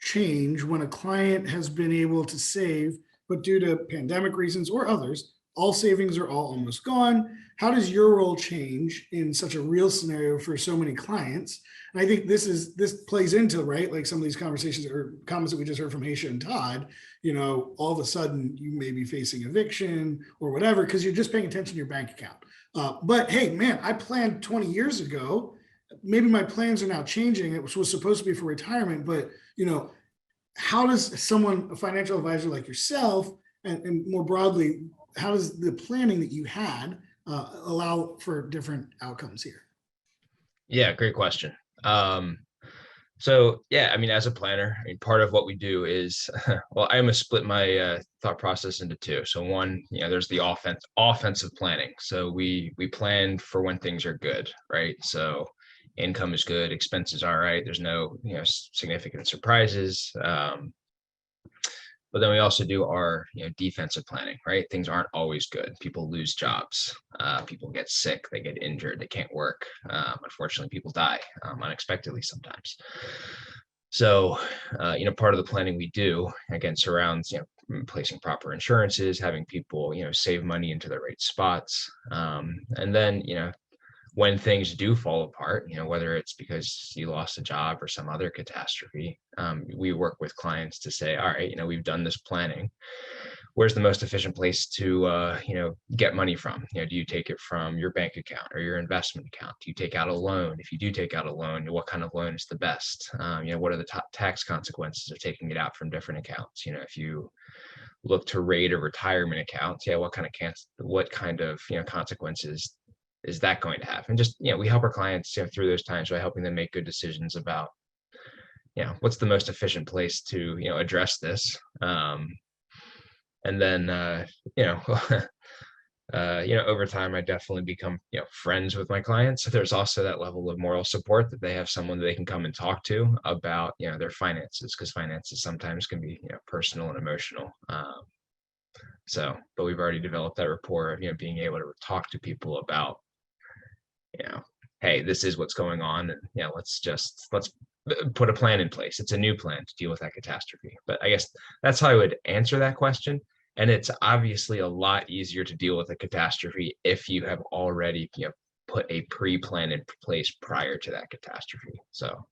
change when a client has been able to save, but due to pandemic reasons or others, all savings are all almost gone? How does your role change in such a real scenario for so many clients? And I think this plays into, right, like some of these conversations or comments that we just heard from Haysha and Todd, all of a sudden you may be facing eviction or whatever, because you're just paying attention to your bank account. But hey, man, I planned 20 years ago. Maybe my plans are now changing. It was supposed to be for retirement, but how does a financial advisor like yourself, and more broadly, how does the planning that you had allow for different outcomes here? Yeah, great question. So yeah, I mean, as a planner, part of what we do is, well, I almost split my thought process into two. So one, there's the offensive planning. So we plan for when things are good, right? So income is good, expenses are right. There's no significant surprises. But then we also do our defensive planning, right? Things aren't always good. People lose jobs. People get sick. They get injured. They can't work. Unfortunately, people die unexpectedly sometimes. So, part of the planning we do, again, surrounds, placing proper insurances, having people, save money into the right spots. And then, when things do fall apart, whether it's because you lost a job or some other catastrophe, we work with clients to say, all right, we've done this planning. Where's the most efficient place to, get money from? Do you take it from your bank account or your investment account? Do you take out a loan? If you do take out a loan, what kind of loan is the best? What are the top tax consequences of taking it out from different accounts? If you look to raid a retirement account, what kind of consequences is that going to have? And just, we help our clients through those times by helping them make good decisions about, what's the most efficient place to, address this. And then, over time, I definitely become, friends with my clients. There's also that level of moral support that they have someone that they can come and talk to about, their finances, because finances sometimes can be, personal and emotional. But we've already developed that rapport of, being able to talk to people about, hey, this is what's going on, and let's put a plan in place. It's a new plan to deal with that catastrophe. But I guess that's how I would answer that question. And it's obviously a lot easier to deal with a catastrophe if you have already put a pre-plan in place prior to that catastrophe. So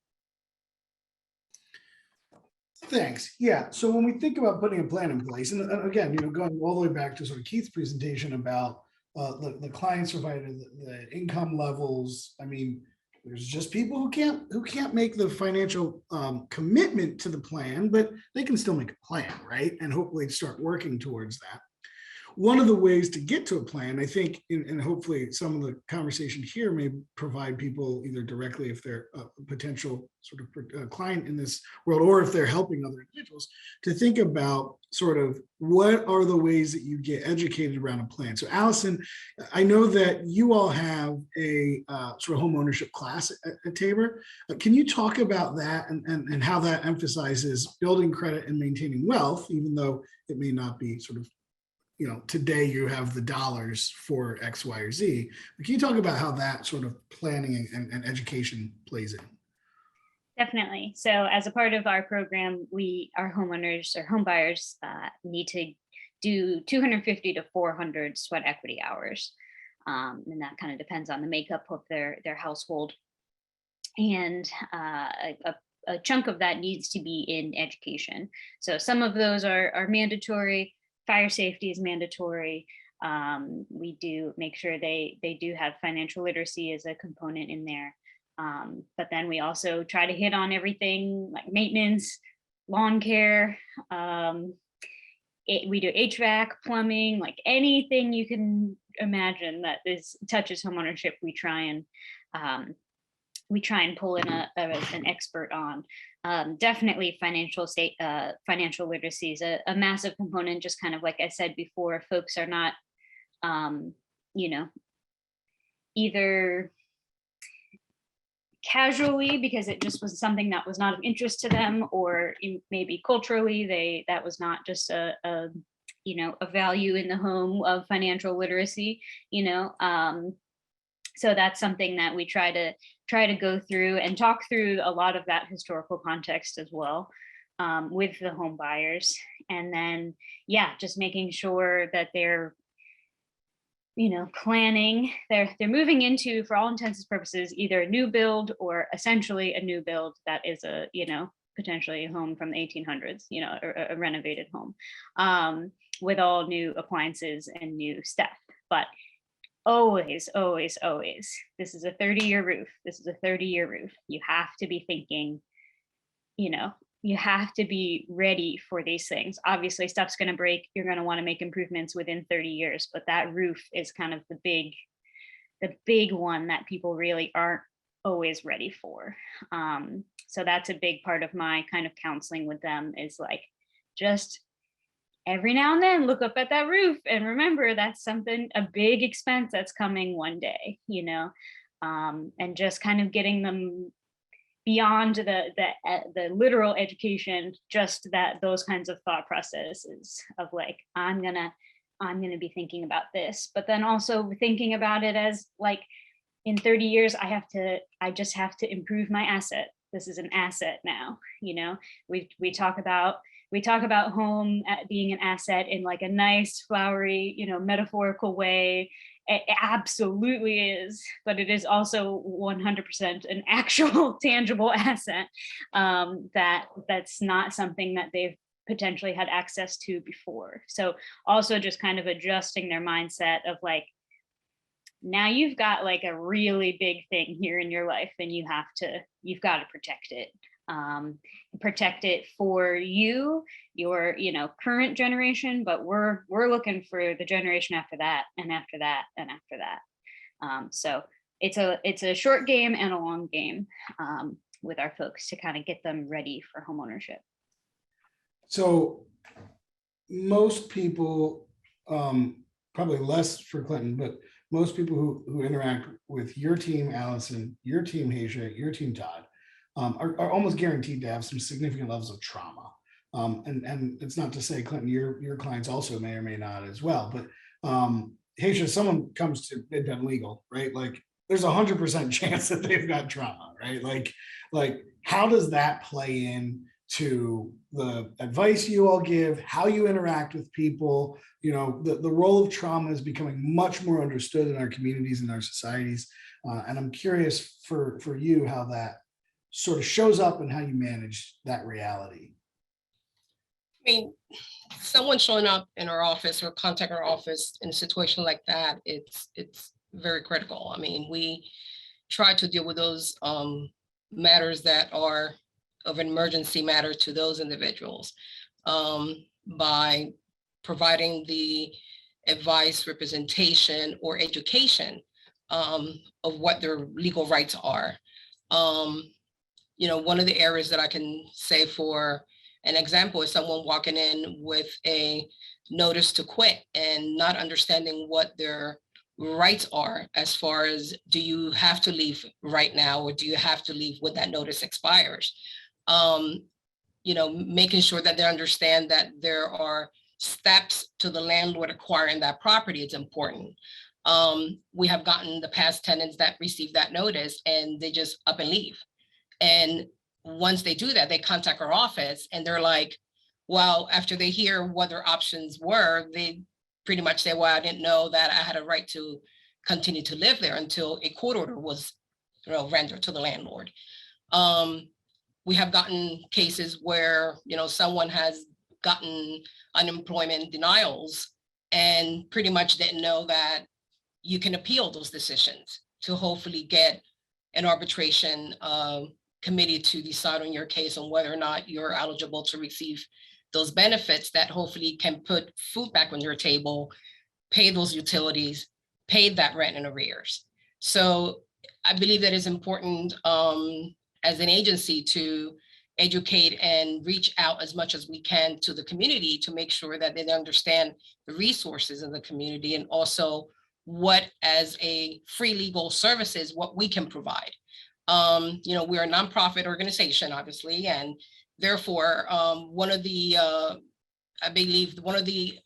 thanks. Yeah. So when we think about putting a plan in place, and again, going all the way back to sort of Keith's presentation about the clients provided, the income levels. I mean, there's just people who can't make the financial commitment to the plan, but they can still make a plan, right? And hopefully start working towards that. one of the ways to get to a plan, I think, and hopefully some of the conversation here may provide people either directly if they're a potential sort of client in this world, or if they're helping other individuals, to think about sort of what are the ways that you get educated around a plan. So Alison, I know that you all have a sort of home ownership class at Tabor. Can you talk about that and how that emphasizes building credit and maintaining wealth, even though it may not be sort of, today you have the dollars for X, Y, or Z. But can you talk about how that sort of planning and education plays in? Definitely. So as a part of our program, our homeowners or home buyers need to do 250 to 400 sweat equity hours. And that kind of depends on the makeup of their household. And a chunk of that needs to be in education. So some of those are mandatory. Fire safety is mandatory. We do make sure they do have financial literacy as a component in there. But then we also try to hit on everything like maintenance, lawn care. We do HVAC, plumbing, like anything you can imagine that touches homeownership. We try and pull in an expert on. Definitely financial literacy is a massive component. Just kind of like I said before, folks are not, either casually because it just was something that was not of interest to them, or maybe culturally that was not just a value in the home of financial literacy. So that's something that we try to go through and talk through a lot of that historical context as well with the home buyers. And then, just making sure that they're, planning, they're moving into, for all intents and purposes, either a new build or essentially a new build that is potentially a home from the 1800s, or a renovated home with all new appliances and new stuff. But always, always, always, this is a 30-year roof. This is a 30-year roof. You have to be thinking, you have to be ready for these things. Obviously, stuff's going to break. You're going to want to make improvements within 30 years, but that roof is kind of the big one that people really aren't always ready for. So that's a big part of my kind of counseling with them, is like, just every now and then look up at that roof and remember that's a big expense that's coming one day, and just kind of getting them beyond the literal education, just those kinds of thought processes of like, I'm gonna be thinking about this, but then also thinking about it as like, in 30 years, I just have to improve my asset. This is an asset now. We talk about home being an asset in like a nice, flowery, metaphorical way. It absolutely is, but it is also 100% an actual tangible asset that's not something that they've potentially had access to before. So also just kind of adjusting their mindset of like, now you've got like a really big thing here in your life, and you've got to protect it for your current generation, but we're looking for the generation after that, and after that, and after that. So it's a short game and a long game with our folks to kind of get them ready for homeownership. So most people, probably less for Clinton, but most people who interact with your team, Alison, your team, Haysha, your team, Todd, are almost guaranteed to have some significant levels of trauma. And it's not to say, Clinton, your clients also may or may not as well, but Haysha, someone comes to Midpen Legal, right? Like there's 100% chance that they've got trauma, right? Like how does that play in to the advice you all give, how you interact with people? The role of trauma is becoming much more understood in our communities and our societies. And I'm curious for you how that sort of shows up and how you manage that reality. I mean, someone showing up in our office or contacting our office in a situation like that, it's very critical. I mean, we try to deal with those matters that are of an emergency matter to those individuals by providing the advice, representation, or education of what their legal rights are. One of the areas that I can say for an example is someone walking in with a notice to quit and not understanding what their rights are as far as, do you have to leave right now, or do you have to leave when that notice expires? Making sure that they understand that there are steps to the landlord acquiring that property is important. We have gotten the past tenants that received that notice and they just up and leave. And once they do that, they contact our office and they're like, well, after they hear what their options were, they pretty much say, well, I didn't know that I had a right to continue to live there until a court order was rendered to the landlord. We have gotten cases where, someone has gotten unemployment denials and pretty much didn't know that you can appeal those decisions to hopefully get an arbitration committee to decide on your case on whether or not you're eligible to receive those benefits that hopefully can put food back on your table, pay those utilities, pay that rent in arrears. So I believe that it's important as an agency to educate and reach out as much as we can to the community to make sure that they understand the resources in the community, and also what, as a free legal services, what we can provide. We're a nonprofit organization, obviously, and therefore, one of the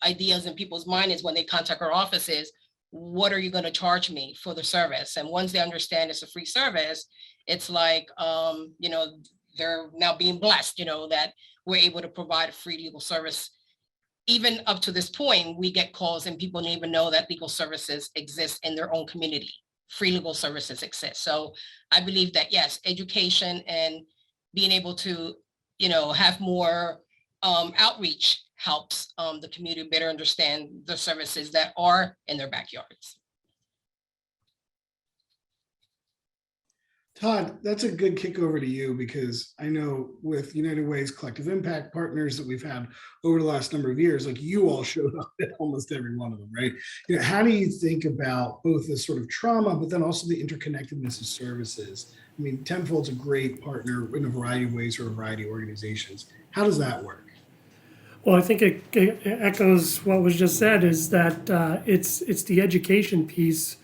ideas in people's mind is when they contact our office is, what are you going to charge me for the service? And once they understand it's a free service, it's like, they're now being blessed, that we're able to provide a free legal service. Even up to this point, we get calls and people don't even know that legal services exist in their own community. Free legal services exist. So I believe that, yes, education and being able to, have more outreach helps the community better understand the services that are in their backyards. Todd, that's a good kick over to you, because I know with United Way's collective impact partners that we've had over the last number of years, like you all showed up at almost every one of them, right? How do you think about both the sort of trauma, but then also the interconnectedness of services? I mean, Tenfold's a great partner in a variety of ways for a variety of organizations. How does that work? Well, I think it echoes what was just said, is that it's the education piece.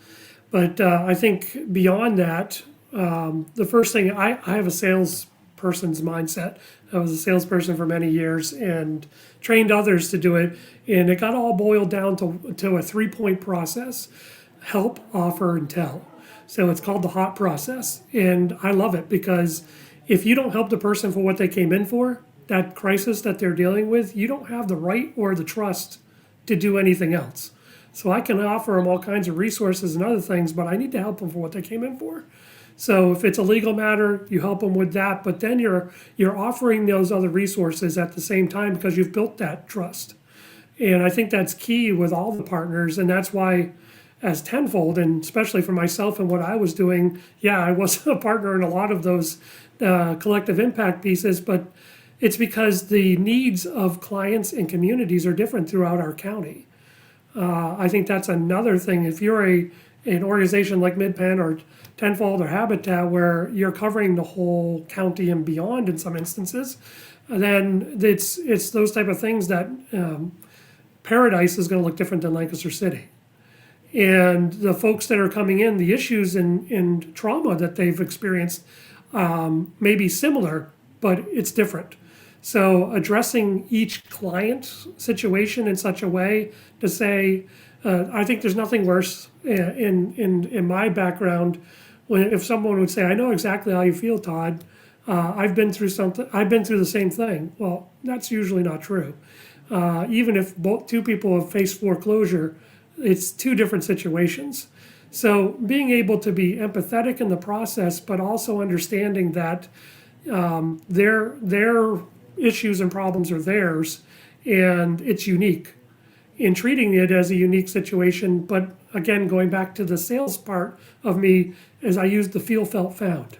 But I think beyond that, the first thing, I have a salesperson's mindset. I was a salesperson for many years and trained others to do it. And it got all boiled down to a 3-point process: help, offer, and tell. So it's called the HOT process. And I love it, because if you don't help the person for what they came in for, that crisis that they're dealing with, you don't have the right or the trust to do anything else. So I can offer them all kinds of resources and other things, but I need to help them for what they came in for. So if it's a legal matter, you help them with that, but then you're offering those other resources at the same time, because you've built that trust. And I think that's key with all the partners, and that's why, as Tenfold, and especially for myself and what I was doing, I was a partner in a lot of those collective impact pieces, but it's because the needs of clients and communities are different throughout our county. I think that's another thing. If you're an organization like MidPen or Tenfold or Habitat, where you're covering the whole county and beyond in some instances, then it's those type of things that Paradise is going to look different than Lancaster City. And the folks that are coming in, the issues and trauma that they've experienced may be similar, but it's different. So addressing each client's situation in such a way to say, I think there's nothing worse in my background if someone would say, I know exactly how you feel, Todd. I've been through the same thing. Well, that's usually not true. Even if two people have faced foreclosure, it's two different situations. So being able to be empathetic in the process, but also understanding that their issues and problems are theirs, and it's unique, in treating it as a unique situation. But again, going back to the sales part of me, is I use the feel, felt, found.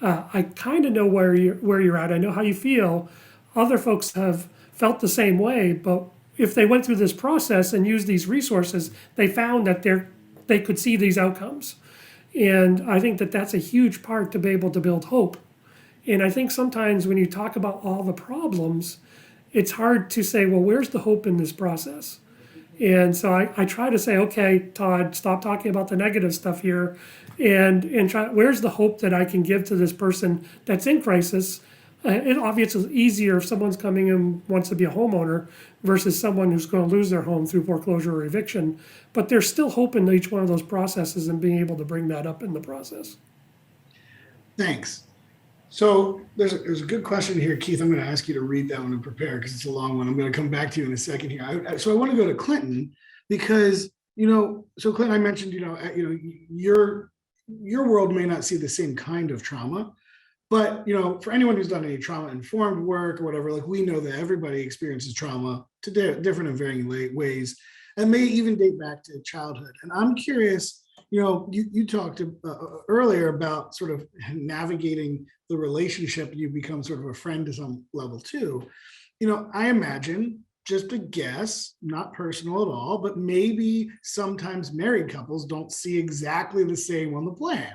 I kind of know where you're at. I know how you feel. Other folks have felt the same way, but if they went through this process and used these resources, they found that they could see these outcomes. And I think that that's a huge part to be able to build hope. And I think sometimes when you talk about all the problems, it's hard to say, well, where's the hope in this process? And so I try to say, okay, Todd, stop talking about the negative stuff here, and try, where's the hope that I can give to this person that's in crisis? It obviously is easier if someone's coming in wants to be a homeowner versus someone who's going to lose their home through foreclosure or eviction. But there's still hope in each one of those processes and being able to bring that up in the process. Thanks. So there's a good question here, Keith. I'm going to ask you to read that one and prepare because it's a long one. I'm going to come back to you in a second here. So I want to go to Clinton because, so Clinton, I mentioned, your world may not see the same kind of trauma, but, for anyone who's done any trauma-informed work or whatever, like we know that everybody experiences trauma to different and varying ways, and may even date back to childhood. And I'm curious, you talked earlier about sort of navigating the relationship. You become sort of a friend to some level too. I imagine, just a guess, not personal at all, but maybe sometimes married couples don't see exactly the same on the plan,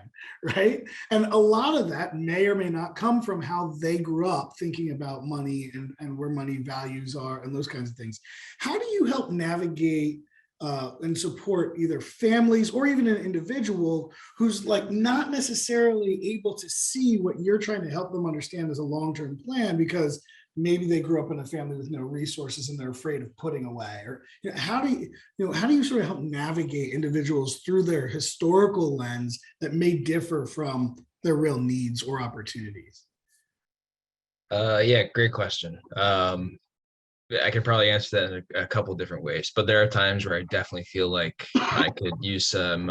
right? And a lot of that may or may not come from how they grew up thinking about money and where money values are and those kinds of things. How do you help navigate and support either families or even an individual who's like not necessarily able to see what you're trying to help them understand as a long-term plan because maybe they grew up in a family with no resources and they're afraid of putting away? Or how do you sort of help navigate individuals through their historical lens that may differ from their real needs or opportunities? Yeah, great question. I could probably answer that in a couple different ways, but there are times where I definitely feel like I could use some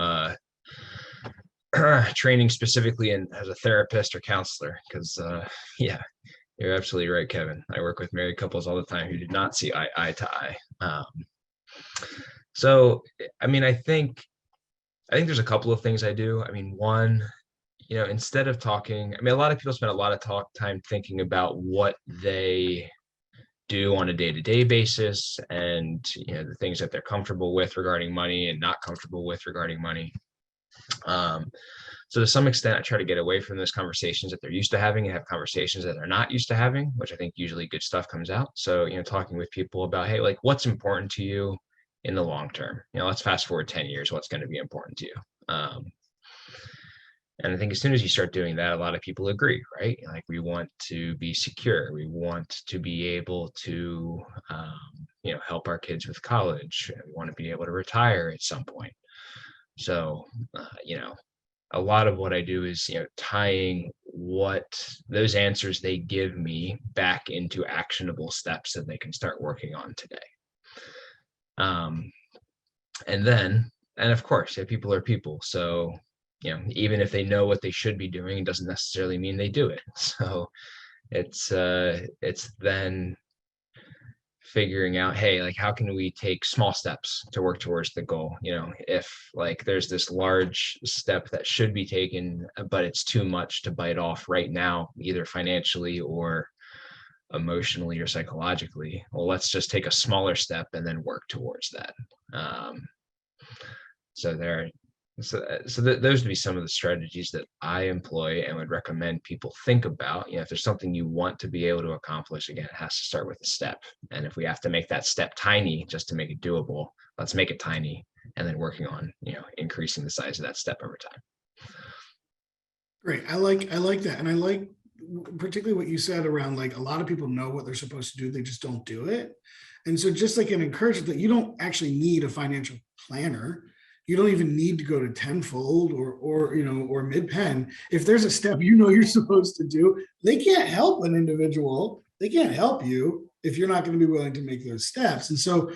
training specifically as a therapist or counselor, because yeah, you're absolutely right, Kevin. I work with married couples all the time who do not see eye to eye. So, I mean, I think there's a couple of things I do. I mean, one, instead of talking, I mean, a lot of people spend a lot of time thinking about what they do on a day-to-day basis and the things that they're comfortable with regarding money and not comfortable with regarding money. So to some extent, I try to get away from those conversations that they're used to having and have conversations that they're not used to having, which I think usually good stuff comes out. So, talking with people about, hey, like what's important to you in the long term? Let's fast forward 10 years, what's going to be important to you? And I think as soon as you start doing that, a lot of people agree, right? Like we want to be secure. We want to be able to, help our kids with college. We want to be able to retire at some point. So, a lot of what I do is, tying what those answers they give me back into actionable steps that they can start working on today. And of course, people are people. So, even if they know what they should be doing, it doesn't necessarily mean they do it. So it's then figuring out, hey, like how can we take small steps to work towards the goal? If like there's this large step that should be taken, but it's too much to bite off right now, either financially or emotionally or psychologically, well, let's just take a smaller step and then work towards that. Those would be some of the strategies that I employ and would recommend people think about. If there's something you want to be able to accomplish, again, it has to start with a step. And if we have to make that step tiny just to make it doable, let's make it tiny and then working on, increasing the size of that step over time. Great. I like that. And I like particularly what you said around like a lot of people know what they're supposed to do. They just don't do it. And so just like an encouragement that you don't actually need a financial planner. You don't even need to go to Tenfold or Mid-Penn. If there's a step you're supposed to do, they can't help an individual. They can't help you if you're not going to be willing to make those steps. And so,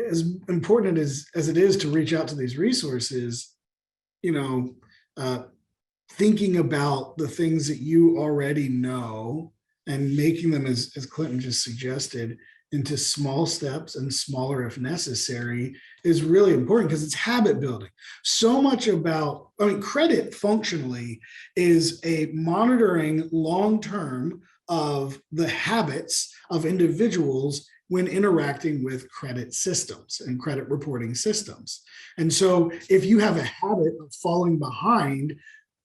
as important as it is to reach out to these resources, thinking about the things that you already know and making them, as Clinton just suggested, into small steps and smaller if necessary is really important because it's habit building. So much about, credit functionally is a monitoring long-term of the habits of individuals when interacting with credit systems and credit reporting systems. And so if you have a habit of falling behind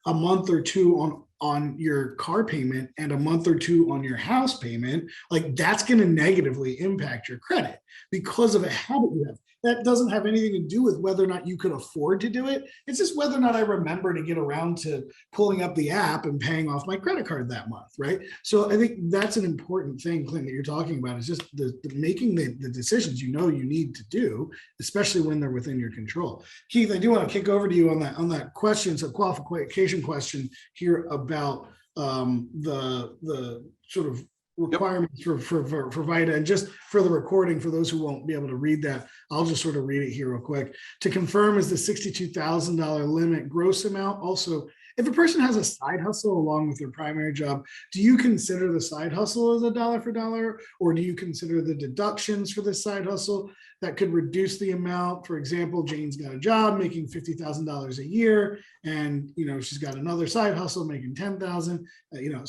a month or two on your car payment and a month or two on your house payment, like that's going to negatively impact your credit because of a habit you have. That doesn't have anything to do with whether or not you could afford to do it. It's just whether or not I remember to get around to pulling up the app and paying off my credit card that month, right? So I think that's an important thing, Clint, that you're talking about, is just the making the decisions you need to do, especially when they're within your control. Keith, I do want to kick over to you on that question, so qualification question here about the sort of requirements for Vita. And just for the recording, for those who won't be able to read that, I'll just sort of read it here real quick. To confirm, is the $62,000 limit gross amount? Also, if a person has a side hustle along with their primary job, do you consider the side hustle as a dollar for dollar, or do you consider the deductions for the side hustle that could reduce the amount? For example, Jane's got a job making $50,000 a year, and she's got another side hustle making $10,000.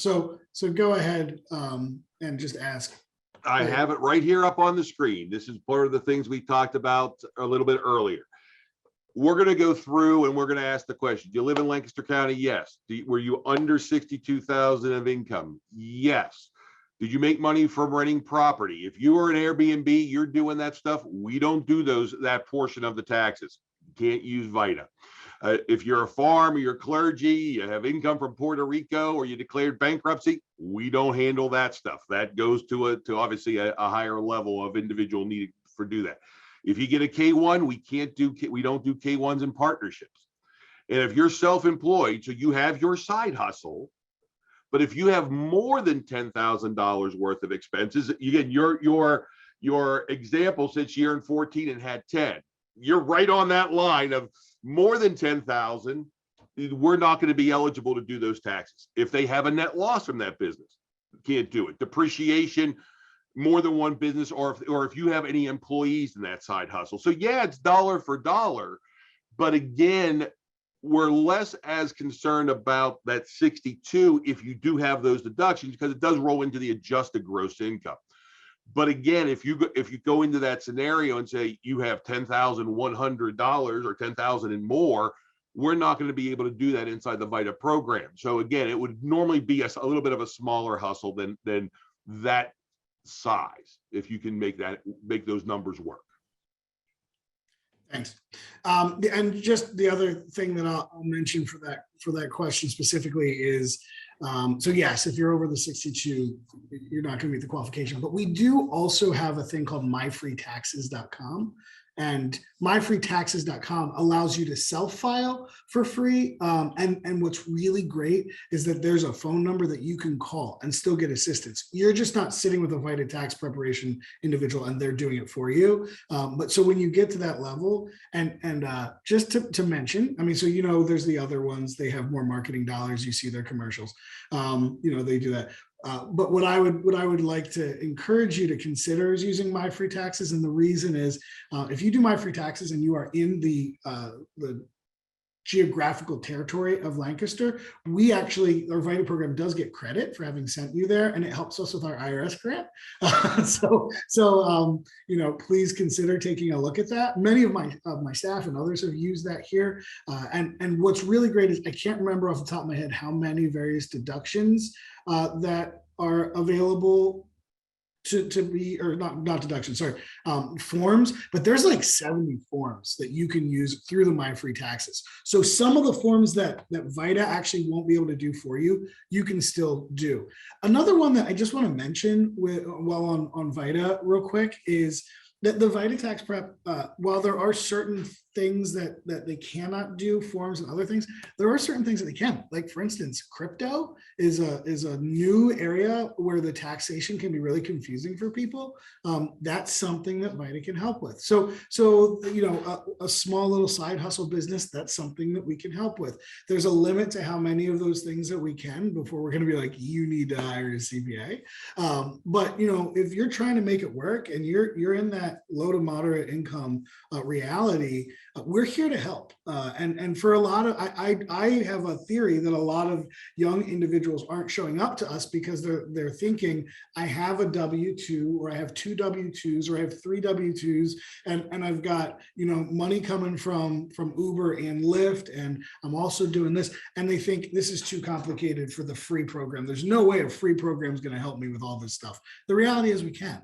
So go ahead and just ask. I have it right here up on the screen. This is part of the things we talked about a little bit earlier. We're going to go through and we're going to ask the question. Do you live in Lancaster County? Yes. Were you under 62,000 of income? Yes. Did you make money from renting property? If you are an Airbnb, you're doing that stuff. We don't do that portion of the taxes. You can't use Vita. If you're a farm or you're clergy, you have income from Puerto Rico, or you declared bankruptcy, we don't handle that stuff. That goes to obviously a higher level of individual need for do that. If you get a K1, we don't do K1s in partnerships. And if you're self-employed, so you have your side hustle, but if you have more than $10,000 worth of expenses, again, your example since year in 14 and had 10, you're right on that line of more than 10,000. We're not going to be eligible to do those taxes. If they have a net loss from that business, can't do it. Depreciation, more than one business, or if you have any employees in that side hustle. So yeah, it's dollar for dollar, but again, we're less as concerned about that 62 if you do have those deductions, because it does roll into the adjusted gross income. But again, if you go into that scenario and say you have $10,100 or 10,000 and more, we're not going to be able to do that inside the Vita program. So again, it would normally be a little bit of a smaller hustle than that size, if you can make those numbers work. Thanks. And just the other thing that I'll mention for that question specifically is, so yes, if you're over the 62, you're not going to meet the qualification. But we do also have a thing called myfreetaxes.com. And myfreetaxes.com allows you to self-file for free. And what's really great is that there's a phone number that you can call and still get assistance. You're just not sitting with a Vita tax preparation individual and they're doing it for you. But so when you get to that level, and just to mention, I mean, so there's the other ones. They have more marketing dollars. You see their commercials. They do that. But what I would like to encourage you to consider is using My Free Taxes, and the reason is if you do My Free Taxes and you are in the geographical territory of Lancaster, our Vita program does get credit for having sent you there, and it helps us with our IRS grant. So please consider taking a look at that. Many of my staff and others have used that here. And what's really great is I can't remember off the top of my head how many various deductions that are available to be, or not deductions, sorry, forms, but there's like 70 forms that you can use through the My Free Taxes. So some of the forms that Vita actually won't be able to do for you, you can still do. Another one that I just want to mention while on Vita real quick is that the Vita tax prep, while there are certain things that they cannot do, forms and other things, there are certain things that they can. Like for instance, crypto is a new area where the taxation can be really confusing for people. That's something that Vita can help with. So a small little side hustle business, that's something that we can help with. There's a limit to how many of those things that we can before we're going to be like, you need to hire a CPA. But if you're trying to make it work and you're in that low to moderate income reality, we're here to help. And for a lot of, I have a theory that a lot of young individuals aren't showing up to us because they're thinking, I have a W-2, or I have 2 W-2s, or I have 3 W-2s, and I've got, money coming from Uber and Lyft, and I'm also doing this. And they think this is too complicated for the free program. There's no way a free program is going to help me with all this stuff. The reality is we can.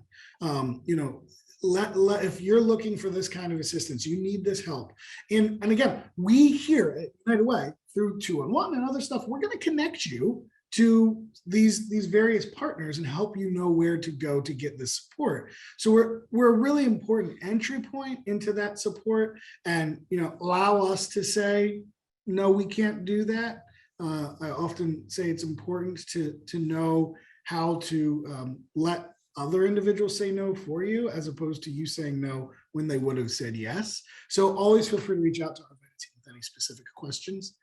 If you're looking for this kind of assistance, you need this help. And again, we here at United Way, through 2-on-1 and other stuff, we're going to connect you to these various partners and help you know where to go to get this support. So we're a really important entry point into that support, and allow us to say, no, we can't do that. I often say it's important to know how to let other individuals say no for you, as opposed to you saying no when they would have said yes. So always feel free to reach out to our Vita team with any specific questions,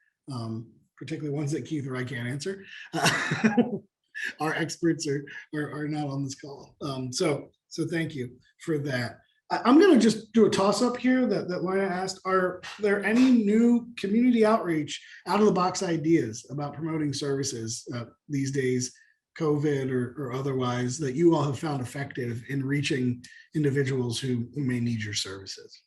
particularly ones that Keith or I can't answer. Our experts are not on this call. So thank you for that. I'm going to just do a toss up here that Lorna asked. Are there any new community outreach, out of the box ideas about promoting services these days, COVID or otherwise, that you all have found effective in reaching individuals who may need your services?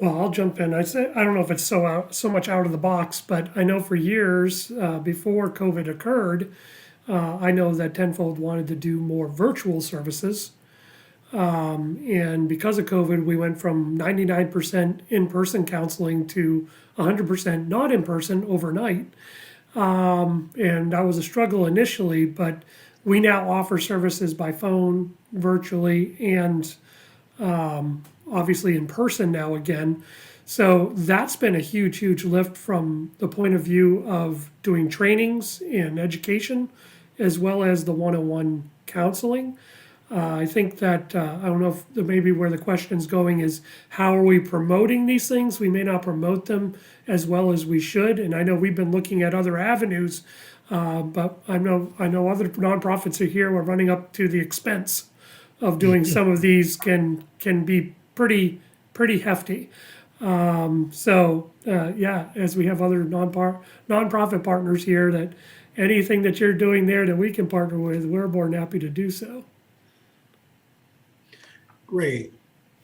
Well, I'll jump in. I don't know if it's so much out of the box, but I know for years before COVID occurred, I know that Tenfold wanted to do more virtual services. And because of COVID, we went from 99% in-person counseling to 100% not in person overnight. And that was a struggle initially, but we now offer services by phone, virtually, and obviously in person now again. So that's been a huge lift from the point of view of doing trainings and education, as well as the one-on-one counseling. I think that, I don't know if maybe where the question is going is, how are we promoting these things? We may not promote them as well as we should. And I know we've been looking at other avenues, but I know other nonprofits are here. We're running up to the expense of doing some of these can be pretty hefty. Yeah, as we have other nonprofit partners here, that anything that you're doing there that we can partner with, we're more than happy to do so. Great.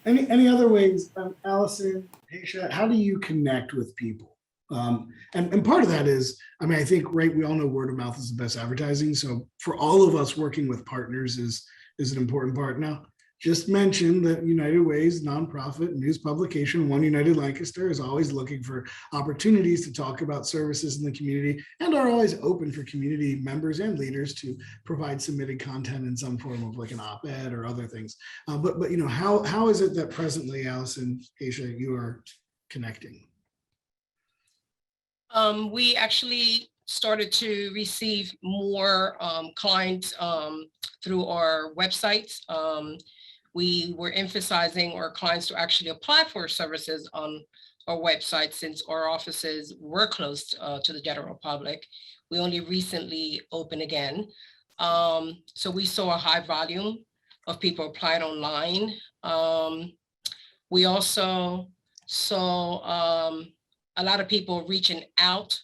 Any other ways, Alison, Haysha, how do you connect with people? And part of that is, I think, right, we all know word of mouth is the best advertising. So for all of us, working with partners is an important part. Now, just mention that United Way's nonprofit news publication, One United Lancaster, is always looking for opportunities to talk about services in the community, and are always open for community members and leaders to provide submitted content in some form of like an op-ed or other things. But how is it that presently, Alison, Haysha, you are connecting? We actually started to receive more clients through our websites. We were emphasizing our clients to actually apply for services on our website, since our offices were closed to the general public. We only recently opened again. So we saw a high volume of people applying online. We also saw a lot of people reaching out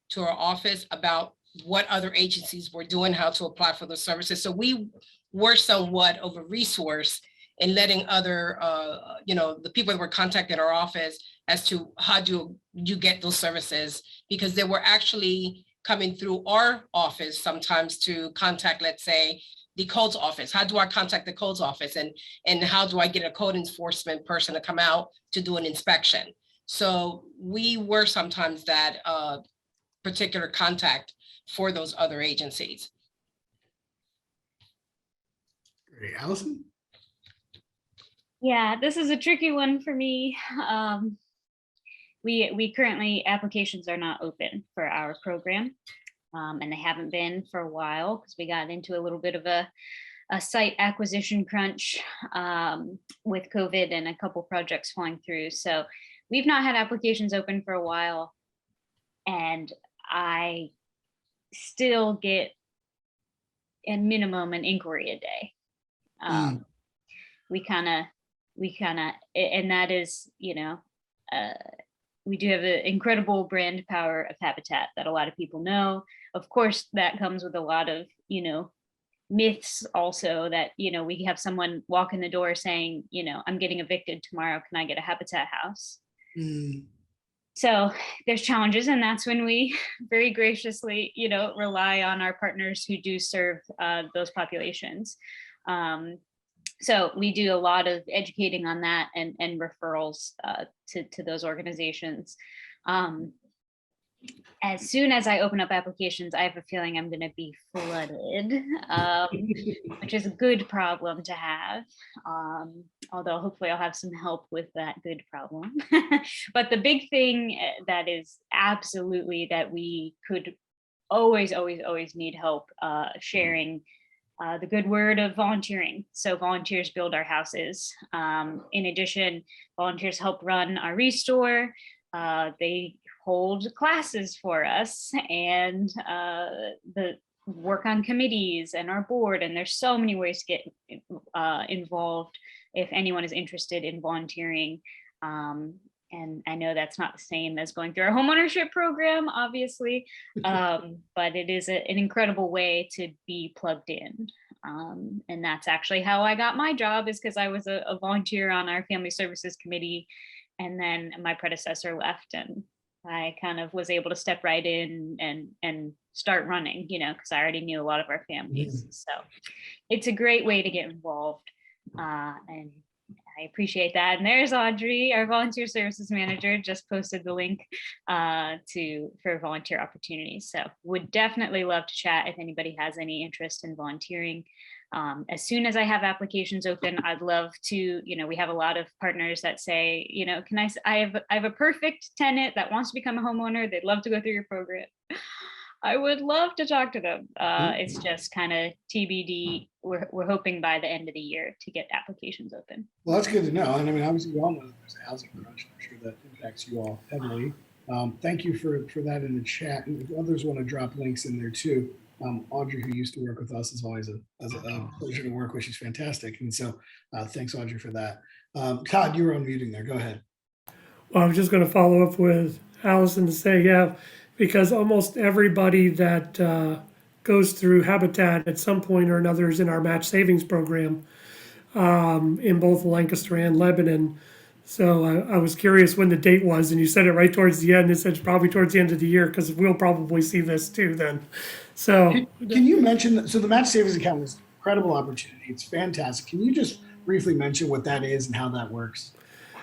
to our office about what other agencies were doing, how to apply for the services. So we were somewhat of a resource in letting other, the people that were contacting our office as to how do you get those services, because they were actually coming through our office sometimes to contact, let's say, the codes office. How do I contact the codes office? And how do I get a code enforcement person to come out to do an inspection? So we were sometimes that particular contact for those other agencies. Great. Alison? Yeah, this is a tricky one for me. We currently, applications are not open for our program, and they haven't been for a while because we got into a little bit of a site acquisition crunch with COVID and a couple projects falling through. So we've not had applications open for a while, and I still get at minimum an inquiry a day. We kind of, and that is, we do have an incredible brand power of Habitat that a lot of people know. Of course, that comes with a lot of, myths also that, we have someone walk in the door saying, I'm getting evicted tomorrow. Can I get a Habitat house? So there's challenges, and that's when we very graciously, rely on our partners who do serve those populations. So we do a lot of educating on that and referrals to those organizations. As soon as I open up applications, I have a feeling I'm going to be flooded, which is a good problem to have. Although hopefully I'll have some help with that good problem. But the big thing that is absolutely that we could always need help sharing the good word of volunteering. So volunteers build our houses. In addition, volunteers help run our restore. They hold classes for us and the work on committees and our board. And there's so many ways to get involved if anyone is interested in volunteering. And I know that's not the same as going through our homeownership program, obviously, but it is an incredible way to be plugged in. And that's actually how I got my job, is because I was a volunteer on our family services committee, and then my predecessor left, and I kind of was able to step right in and start running, because I already knew a lot of our families. So it's a great way to get involved. And I appreciate that. And there's Audrey, our volunteer services manager, just posted the link for volunteer opportunities. So would definitely love to chat if anybody has any interest in volunteering. As soon as I have applications open, I'd love to, we have a lot of partners that say, I have a perfect tenant that wants to become a homeowner. They'd love to go through your program. I would love to talk to them. It's just kind of TBD. We're hoping by the end of the year to get applications open. Well, that's good to know. And I mean, obviously, we all know that there's a housing crunch. I'm sure that impacts you all heavily. Thank you for that in the chat. And if others want to drop links in there too. Audrey, who used to work with us, is always a pleasure to work with. She's fantastic. And so thanks, Audrey, for that. Todd, you were unmuting there. Go ahead. Well, I was just going to follow up with Allison to say, yeah, because almost everybody that goes through Habitat at some point or another is in our match savings program in both Lancaster and Lebanon. So I was curious when the date was, and you said it right towards the end. It said probably towards the end of the year, because we'll probably see this too then. So can you mention, so the match savings account is an incredible opportunity. It's fantastic. Can you just briefly mention what that is and how that works?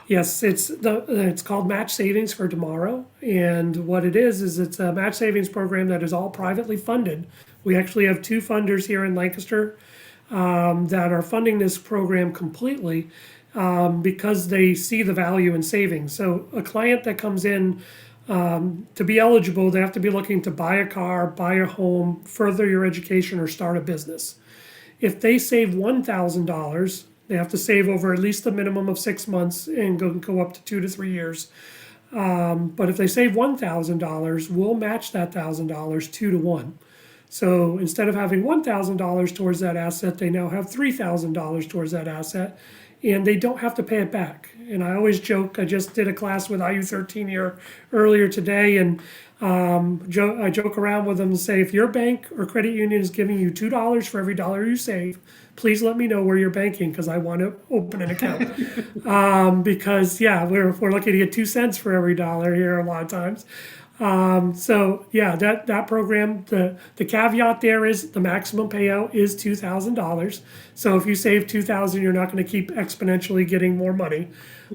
Yes, it's called Match Savings for Tomorrow, and what it is it's a match savings program that is all privately funded. We actually have two funders here in Lancaster that are funding this program completely because they see the value in savings. So a client that comes in to be eligible, they have to be looking to buy a car, buy a home, further your education, or start a business. If they save $1,000, they have to save over at least a minimum of 6 months and go up to 2 to 3 years. But if they save $1,000, we'll match that $1,000 2 to 1. So instead of having $1,000 towards that asset, they now have $3,000 towards that asset, and they don't have to pay it back. And I always joke, I just did a class with IU13 here earlier today, and I joke around with them and say, if your bank or credit union is giving you $2 for every dollar you save, please let me know where you're banking, because I want to open an account. Because yeah, we're lucky to get 2 cents for every dollar here a lot of times. So yeah, that program, the caveat there is the maximum payout is $2,000. So if you save $2,000, you're not going to keep exponentially getting more money.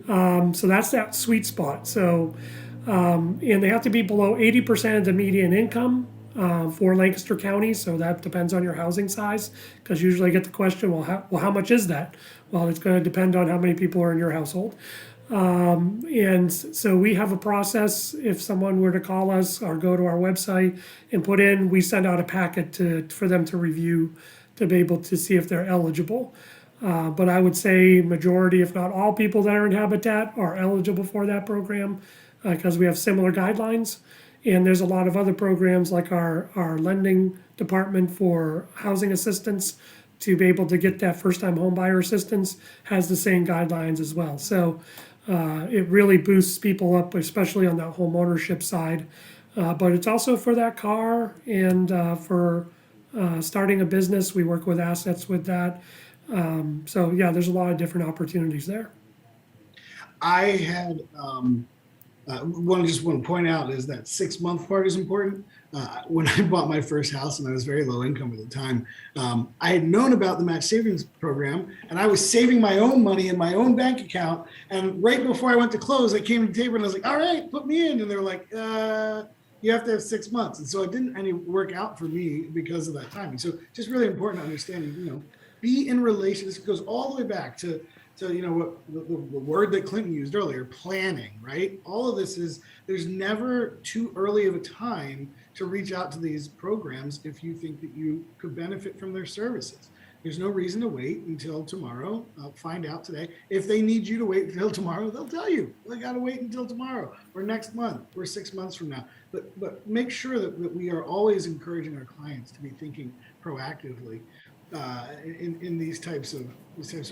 So that's that sweet spot. So and they have to be below 80% of the median income for Lancaster County. So that depends on your housing size, because usually I get the question, well, how much is that? Well, it's going to depend on how many people are in your household. And so we have a process. If someone were to call us or go to our website and put in, we send out a packet for them to review, to be able to see if they're eligible. But I would say majority, if not all people that are in Habitat are eligible for that program, because we have similar guidelines. And there's a lot of other programs like our lending department for housing assistance to be able to get that first time home buyer assistance has the same guidelines as well. So it really boosts people up, especially on that home ownership side. But it's also for that car and for starting a business. We work with assets with that. So yeah, there's a lot of different opportunities there. I had want to point out is that 6 month part is important. When I bought my first house and I was very low income at the time, I had known about the match savings program and I was saving my own money in my own bank account. And right before I went to close, I came to the table and I was like, all right, put me in. And they're like, you have to have 6 months. And so it didn't any work out for me because of that timing. So just really important to understand, be in relation. This goes all the way back to what the word that Clinton used earlier, planning, right? All of this is, there's never too early of a time to reach out to these programs if you think that you could benefit from their services. There's no reason to wait until tomorrow. Find out today. If they need you to wait until tomorrow, they'll tell you. They got to wait until tomorrow or next month or 6 months from now. But make sure that we are always encouraging our clients to be thinking proactively in these types of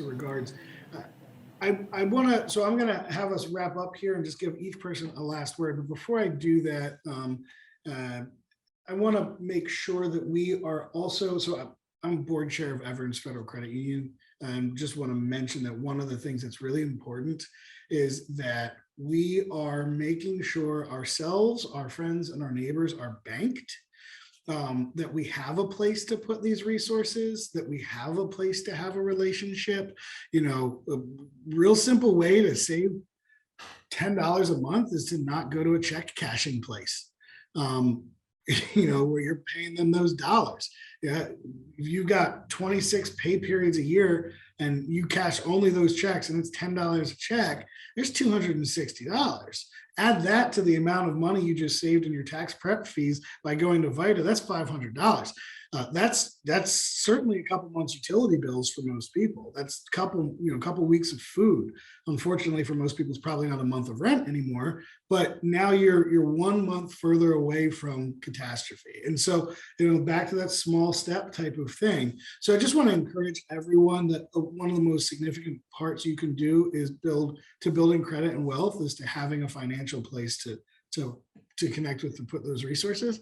regards. I want to, so I'm going to have us wrap up here and just give each person a last word. But before I do that, I want to make sure that we are also, so I'm board chair of Everns Federal Credit Union, and just want to mention that one of the things that's really important is that we are making sure ourselves, our friends, and our neighbors are banked. That we have a place to put these resources, that we have a place to have a relationship. A real simple way to save $10 a month is to not go to a check cashing place, where you're paying them those dollars. Yeah, if you got 26 pay periods a year and you cash only those checks and it's $10 a check, there's $260. Add that to the amount of money you just saved in your tax prep fees by going to Vita, that's $500. That's certainly a couple months utility bills for most people. That's a couple weeks of food. Unfortunately, for most people, it's probably not a month of rent anymore. But now you're 1 month further away from catastrophe. And so, back to that small step type of thing. So I just want to encourage everyone that one of the most significant parts you can do is building credit and wealth is to having a financial place to connect with and put those resources.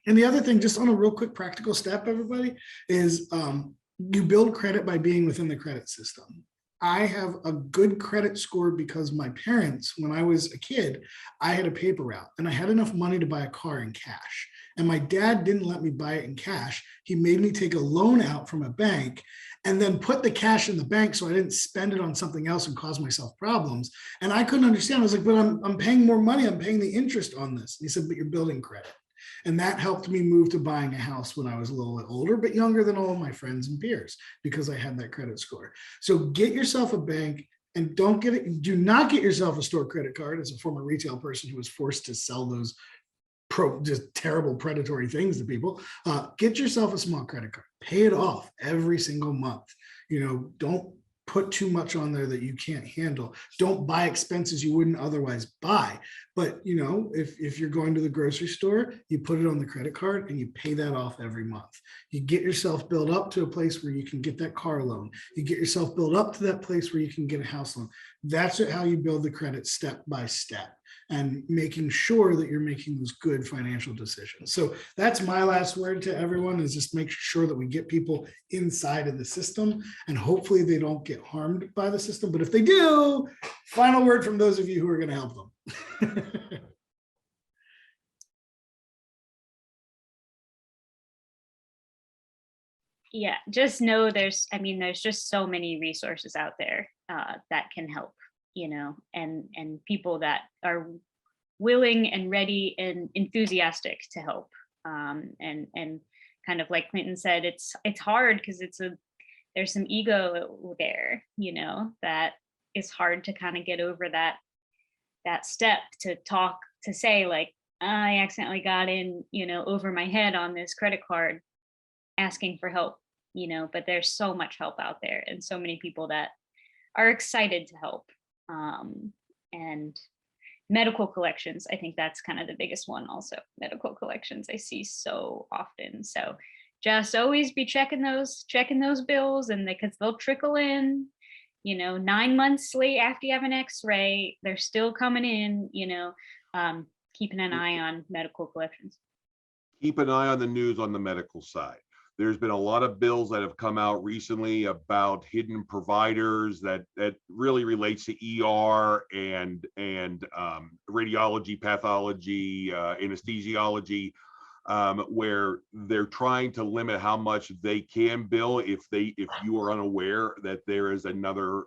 And the other thing, just on a real quick practical step, everybody, is you build credit by being within the credit system. I have a good credit score because my parents, when I was a kid, I had a paper route and I had enough money to buy a car in cash. And my dad didn't let me buy it in cash. He made me take a loan out from a bank and then put the cash in the bank so I didn't spend it on something else and cause myself problems. And I couldn't understand. I was like, but I'm paying more money. I'm paying the interest on this. And he said, but you're building credit. And that helped me move to buying a house when I was a little bit older, but younger than all of my friends and peers because I had that credit score. So get yourself a bank and do not get yourself a store credit card. As a former retail person who was forced to sell those just terrible predatory things to people, get yourself a small credit card, pay it off every single month. Don't put too much on there that you can't handle. Don't buy expenses you wouldn't otherwise buy. But if you're going to the grocery store, you put it on the credit card and you pay that off every month. You get yourself built up to a place where you can get that car loan. You get yourself built up to that place where you can get a house loan. That's how you build the credit step by step, and making sure that you're making those good financial decisions. So that's my last word to everyone, is just make sure that we get people inside of the system, and hopefully they don't get harmed by the system. But if they do, final word from those of you who are going to help them. Yeah, just know there's just so many resources out there that can help, and people that are willing and ready and enthusiastic to help. And kind of like Clinton said, it's hard because there's some ego there, that is hard to kind of get over that step to say like, I accidentally got in, over my head on this credit card asking for help, but there's so much help out there and so many people that are excited to help. And medical collections, I think that's kind of the biggest one also. Medical collections I see so often. So just always be checking those bills, and because they'll trickle in, 9 months late after you have an x-ray, they're still coming in, keeping an eye on medical collections. Keep an eye on the news on the medical side. There's been a lot of bills that have come out recently about hidden providers that really relates to ER and radiology, pathology, anesthesiology, where they're trying to limit how much they can bill if you are unaware that there is another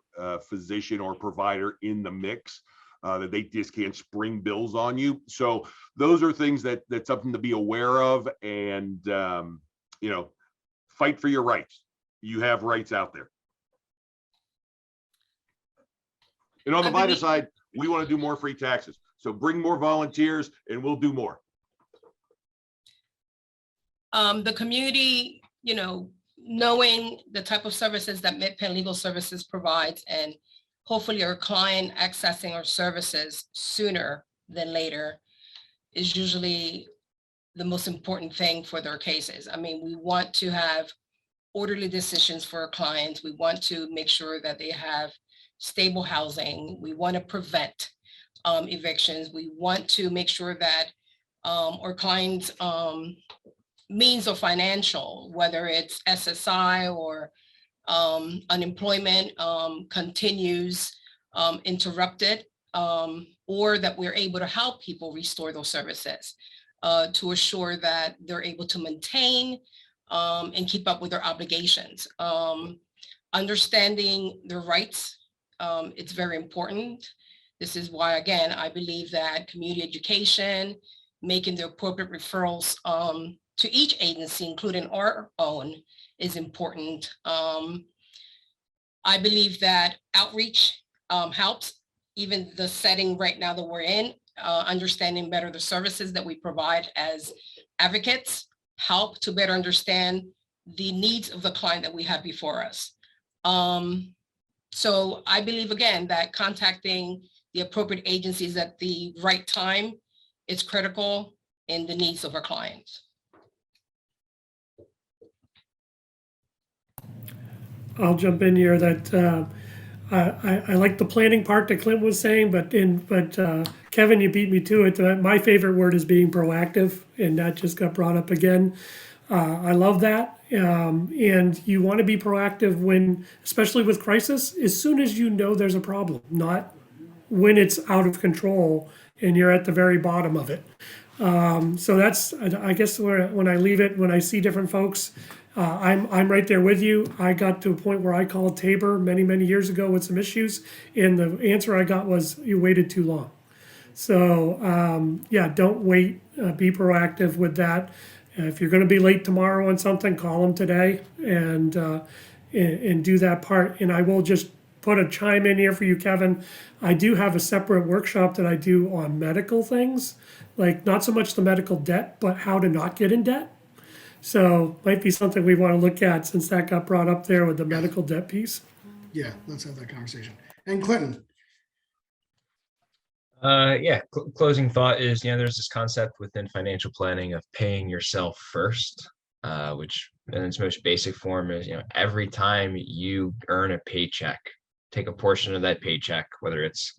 physician or provider in the mix, that they just can't spring bills on you. So those are things that's something to be aware of, and fight for your rights. You have rights out there. And on the Vita side, we want to do more free taxes. So bring more volunteers and we'll do more. The community, knowing the type of services that MidPenn Legal Services provides, and hopefully our client accessing our services sooner than later, is usually the most important thing for their cases. I mean, we want to have orderly decisions for our clients. We want to make sure that they have stable housing. We want to prevent evictions. We want to make sure that our clients' means of financial, whether it's SSI or unemployment, continues interrupted, or that we're able to help people restore those services to assure that they're able to maintain and keep up with their obligations. Understanding their rights, it's very important. This is why, again, I believe that community education, making the appropriate referrals to each agency, including our own, is important. I believe that outreach helps, even the setting right now that we're in, understanding better the services that we provide as advocates help to better understand the needs of the client that we have before us. So I believe, again, that contacting the appropriate agencies at the right time is critical in the needs of our clients. I'll jump in here that I like the planning part that Clint was saying, but Kevin, you beat me to it. My favorite word is being proactive, and that just got brought up again. I love that. And you want to be proactive when, especially with crisis, as soon as you know there's a problem, not when it's out of control and you're at the very bottom of it. So that's, I guess, when I leave it, when I see different folks, I'm right there with you. I got to a point where I called Tabor many years ago with some issues, and the answer I got was, you waited too long. So yeah, don't wait. Be proactive with that. If you're going to be late tomorrow on something, call them today and do that part. And I will just put a chime in here for you, Kevin. I do have a separate workshop that I do on medical things, like not so much the medical debt, but how to not get in debt. So might be something we want to look at, since that got brought up there with the medical debt piece. Yeah, let's have that conversation. And Clinton. Yeah, closing thought is, there's this concept within financial planning of paying yourself first, which in its most basic form is, every time you earn a paycheck, take a portion of that paycheck, whether it's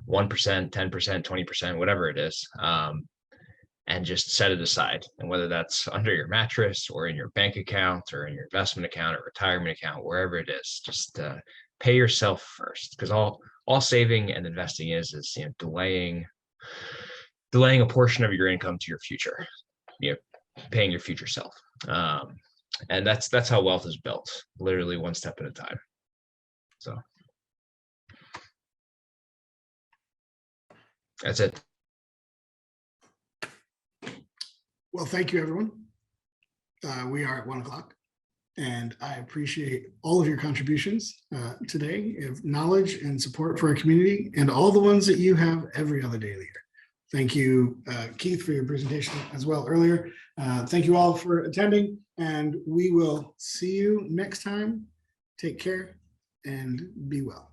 1%, 10%, 20%, whatever it is, and just set it aside. And whether that's under your mattress or in your bank account or in your investment account or retirement account, wherever it is, just pay yourself first, because all saving and investing is delaying a portion of your income to your future, paying your future self. And that's how wealth is built, literally one step at a time. So that's it. Well, thank you, everyone. We are at 1 o'clock, and I appreciate all of your contributions today of knowledge and support for our community, and all the ones that you have every other day of the year. Thank you, Keith, for your presentation as well earlier. Thank you all for attending, and we will see you next time. Take care and be well.